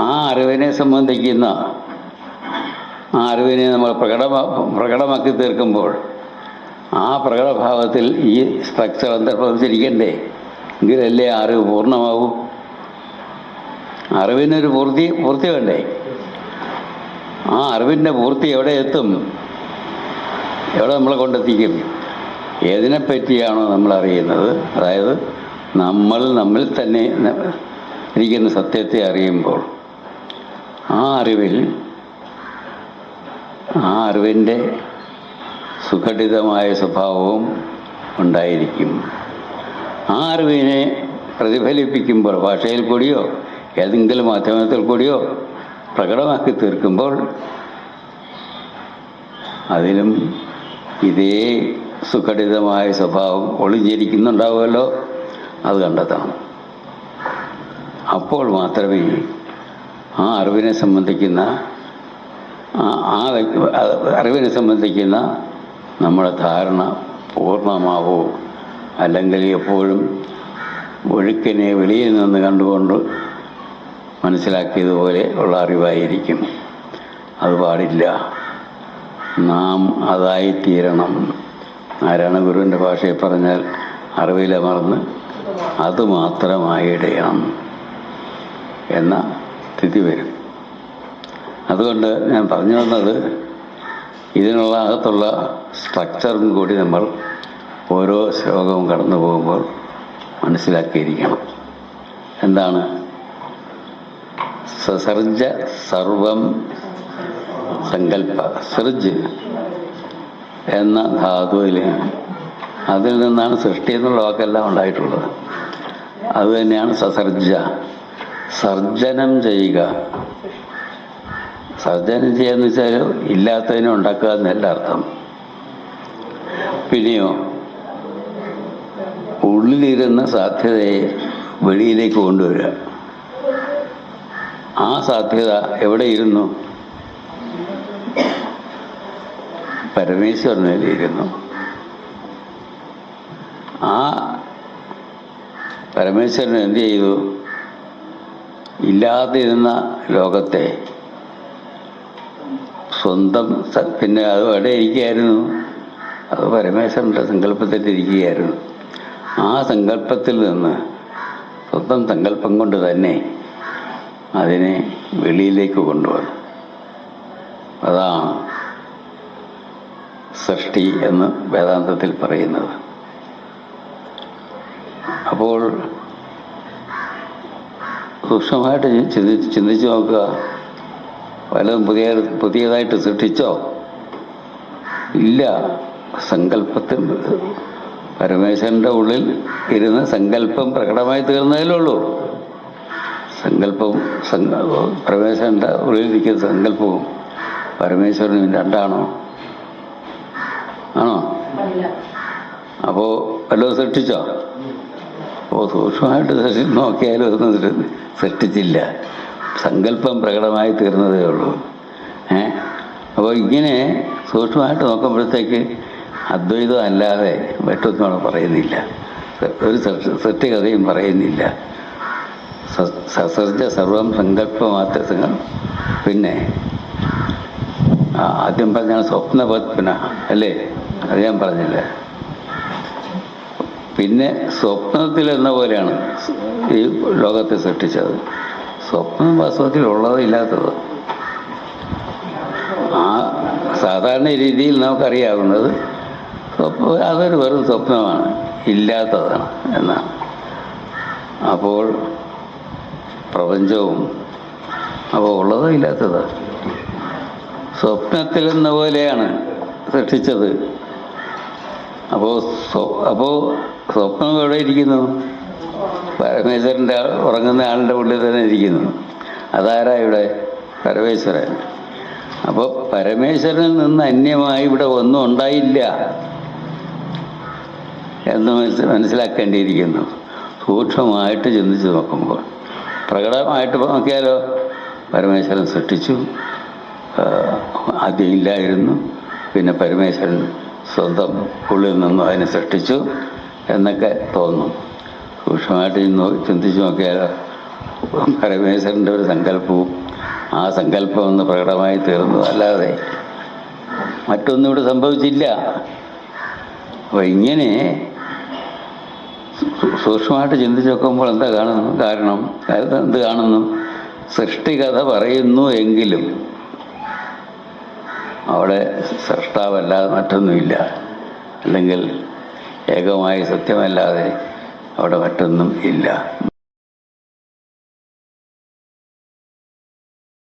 Speaker 1: ആ അറിവിനെ സംബന്ധിക്കുന്ന ആ അറിവിനെ നമ്മൾ പ്രകടമാക്കി തീർക്കുമ്പോൾ ആ പ്രകടഭാവത്തിൽ ഈ സ്ട്രക്ചർ അന്തർഭവിച്ചിരിക്കണ്ടേ? എങ്കിലല്ലേ അറിവ് പൂർണ്ണമാകൂ. അറിവിനൊരു പൂർത്തി വേണ്ടേ? ആ അറിവിൻ്റെ പൂർത്തി എവിടെ എത്തും? എവിടെ നമ്മളെ കൊണ്ടെത്തിക്കും? ഏതിനെപ്പറ്റിയാണോ നമ്മൾ അറിയുന്നത്, അതായത് നമ്മിൽ തന്നെ ഇരിക്കുന്ന സത്യത്തെ അറിയുമ്പോൾ ആ അറിവിൻ്റെ സുഘടിതമായ സ്വഭാവവും ഉണ്ടായിരിക്കും. ആ അറിവിനെ പ്രതിഫലിപ്പിക്കുമ്പോൾ, ഭാഷയിൽ കൂടിയോ ഏതെങ്കിലും മാധ്യമത്തിൽ കൂടിയോ പ്രകടമാക്കി തീർക്കുമ്പോൾ അതിലും ഇതേ സുഘടിതമായ സ്വഭാവം ഒളിഞ്ഞിരിക്കുന്നുണ്ടാവുമല്ലോ, അത് കണ്ടെത്തണം. അപ്പോൾ മാത്രമേ ആ അറിവിനെ സംബന്ധിക്കുന്ന നമ്മുടെ ധാരണ പൂർണ്ണമാവൂ. അല്ലെങ്കിൽ എപ്പോഴും ഒഴുക്കിനെ വെളിയിൽ നിന്ന് കണ്ടുകൊണ്ട് മനസ്സിലാക്കിയതുപോലെ ഉള്ള അറിവായിരിക്കും. അത് പാടില്ല. നാം അതായിത്തീരണം. നാരായണ ഗുരുവിൻ്റെ ഭാഷയിൽ പറഞ്ഞാൽ അറിവിലമർന്ന് അതുമാത്രമായിടയണം എന്ന സ്ഥിതി വരും. അതുകൊണ്ട് ഞാൻ പറഞ്ഞു വന്നത്, ഇതിനുള്ള അകത്തുള്ള സ്ട്രക്ചറും കൂടി നമ്മൾ ഓരോ ശ്ലോകവും കടന്നു പോകുമ്പോൾ മനസ്സിലാക്കിയിരിക്കണം. എന്താണ്? സസർജ സർവം സങ്കല്പ. സൃജ് എന്ന ധാതുവിൽ, അതിൽ നിന്നാണ് സൃഷ്ടി എന്നുള്ള വാക്കെല്ലാം ഉണ്ടായിട്ടുള്ളത്. അതുതന്നെയാണ് സസർജ. സർജനം ചെയ്യുക. സർജനം ചെയ്യാന്ന് വെച്ചാൽ ഇല്ലാത്തതിനെ ഉണ്ടാക്കുക എന്നല്ല അർത്ഥം. പിന്നെയോ ഉള്ളിലിരുന്ന സാധ്യതയെ വെളിയിലേക്ക് കൊണ്ടുവരിക. ആ സാധ്യത എവിടെ ഇരുന്നു? പരമേശ്വരനിലിരുന്നു. ആ പരമേശ്വരൻ എന്ത് ചെയ്തു? ഇല്ലാതിരുന്ന ലോകത്തെ സ്വന്തം പിന്നെ അത് എവിടെ ഇരിക്കുകയായിരുന്നു? അത് പരമേശ്വരൻ്റെ സങ്കല്പത്തിലിരിക്കുകയായിരുന്നു. ആ സങ്കല്പത്തിൽ നിന്ന് സ്വന്തം സങ്കല്പം കൊണ്ട് തന്നെ അതിനെ വെളിയിലേക്ക് കൊണ്ടുവന്നു. അതാണ് സൃഷ്ടി എന്ന് വേദാന്തത്തിൽ പറയുന്നത്. അപ്പോൾ സൂക്ഷ്മമായിട്ട് ചിന്തിച്ചു നോക്കുക. വല്ലതും പുതിയതായിട്ട് സൃഷ്ടിച്ചോ? ഇല്ല. സങ്കല്പത്തിൽ പരമേശ്വരൻ്റെ ഉള്ളിൽ ഇരുന്ന് സങ്കല്പം പ്രകടമായി തീർന്നതിലുള്ളൂ. സങ്കല്പവും പരമേശ്വരൻ്റെ ഉള്ളിലിരിക്കുന്ന സങ്കല്പവും പരമേശ്വരനും രണ്ടാണോ? ആണോ? അപ്പോൾ വല്ലതും സൃഷ്ടിച്ചോ? അപ്പോൾ സൂക്ഷ്മമായിട്ട് നോക്കിയാലും ഒന്നും സൃഷ്ടിച്ചില്ല. സങ്കല്പം പ്രകടമായി തീർന്നതേ ഉള്ളൂ. അപ്പോൾ ഇങ്ങനെ സൂക്ഷ്മമായിട്ട് നോക്കുമ്പോഴത്തേക്ക് അദ്വൈതം അല്ലാതെ മറ്റൊന്നും അവിടെ പറയുന്നില്ല. ഒരു സൃഷ്ടികഥയും പറയുന്നില്ല. സസർജ സർവം സങ്കല്പമാത്ര. പിന്നെ ആദ്യം പറഞ്ഞാൽ സ്വപ്നപത്മന അല്ലേ? അത് ഞാൻ പറഞ്ഞില്ല. പിന്നെ സ്വപ്നത്തിൽ എന്ന പോലെയാണ് ഈ ലോകത്തെ സൃഷ്ടിച്ചത്. സ്വപ്നം വാസ്തവത്തിൽ ഉള്ളത് ഇല്ലാത്തത്. ആ സാധാരണ രീതിയിൽ നമുക്കറിയാവുന്നത് അതൊരു വെറും സ്വപ്നമാണ്, ഇല്ലാത്തതാണ് എന്നാണ്. അപ്പോൾ പ്രപഞ്ചവും അപ്പോൾ ഉള്ളത് ഇല്ലാത്തത് സ്വപ്നത്തിൽ എന്ന പോലെയാണ് സൃഷ്ടിച്ചത്. അപ്പോൾ സ്വപ്നം എവിടെ ഇരിക്കുന്നു? പരമേശ്വരൻ്റെ ഉറങ്ങുന്ന ആളിൻ്റെ ഉള്ളിൽ തന്നെ ഇരിക്കുന്നു. അതാരാ ഇവിടെ? പരമേശ്വരൻ. അപ്പോൾ പരമേശ്വരനിൽ നിന്ന് അന്യമായി ഇവിടെ ഒന്നും ഉണ്ടായില്ല എന്ന് മനസ്സിലാക്കേണ്ടിയിരിക്കുന്നു. സൂക്ഷ്മമായിട്ട് ചിന്തിച്ച് നോക്കുമ്പോൾ. പ്രകടമായിട്ട് നോക്കിയാലോ, പരമേശ്വരൻ സൃഷ്ടിച്ചു, ആദ്യം ഇല്ലായിരുന്നു, പിന്നെ പരമേശ്വരൻ സ്വന്തം ഉള്ളിൽ നിന്നും അതിനെ സൃഷ്ടിച്ചു എന്നൊക്കെ തോന്നും. സൂക്ഷ്മമായിട്ട് ചിന്തിച്ച് നോക്കിയാലോ, പരമേശ്വരൻ്റെ ഒരു സങ്കല്പവും ആ സങ്കല്പം ഒന്ന് പ്രകടമായി തീർന്നു, അല്ലാതെ മറ്റൊന്നും ഇവിടെ സംഭവിച്ചില്ല. അപ്പോൾ ഇങ്ങനെ സൂക്ഷ്മമായിട്ട് ചിന്തിച്ച് നോക്കുമ്പോൾ എന്താ കാണുന്നു? എന്ത് കാണുന്നു? സൃഷ്ടികഥ പറയുന്നു എങ്കിലും അവിടെ സൃഷ്ടാവല്ലാതെ മറ്റൊന്നുമില്ല. അല്ലെങ്കിൽ ഏകമായ സത്യമല്ലാതെ അവിടെ മറ്റൊന്നും ഇല്ല.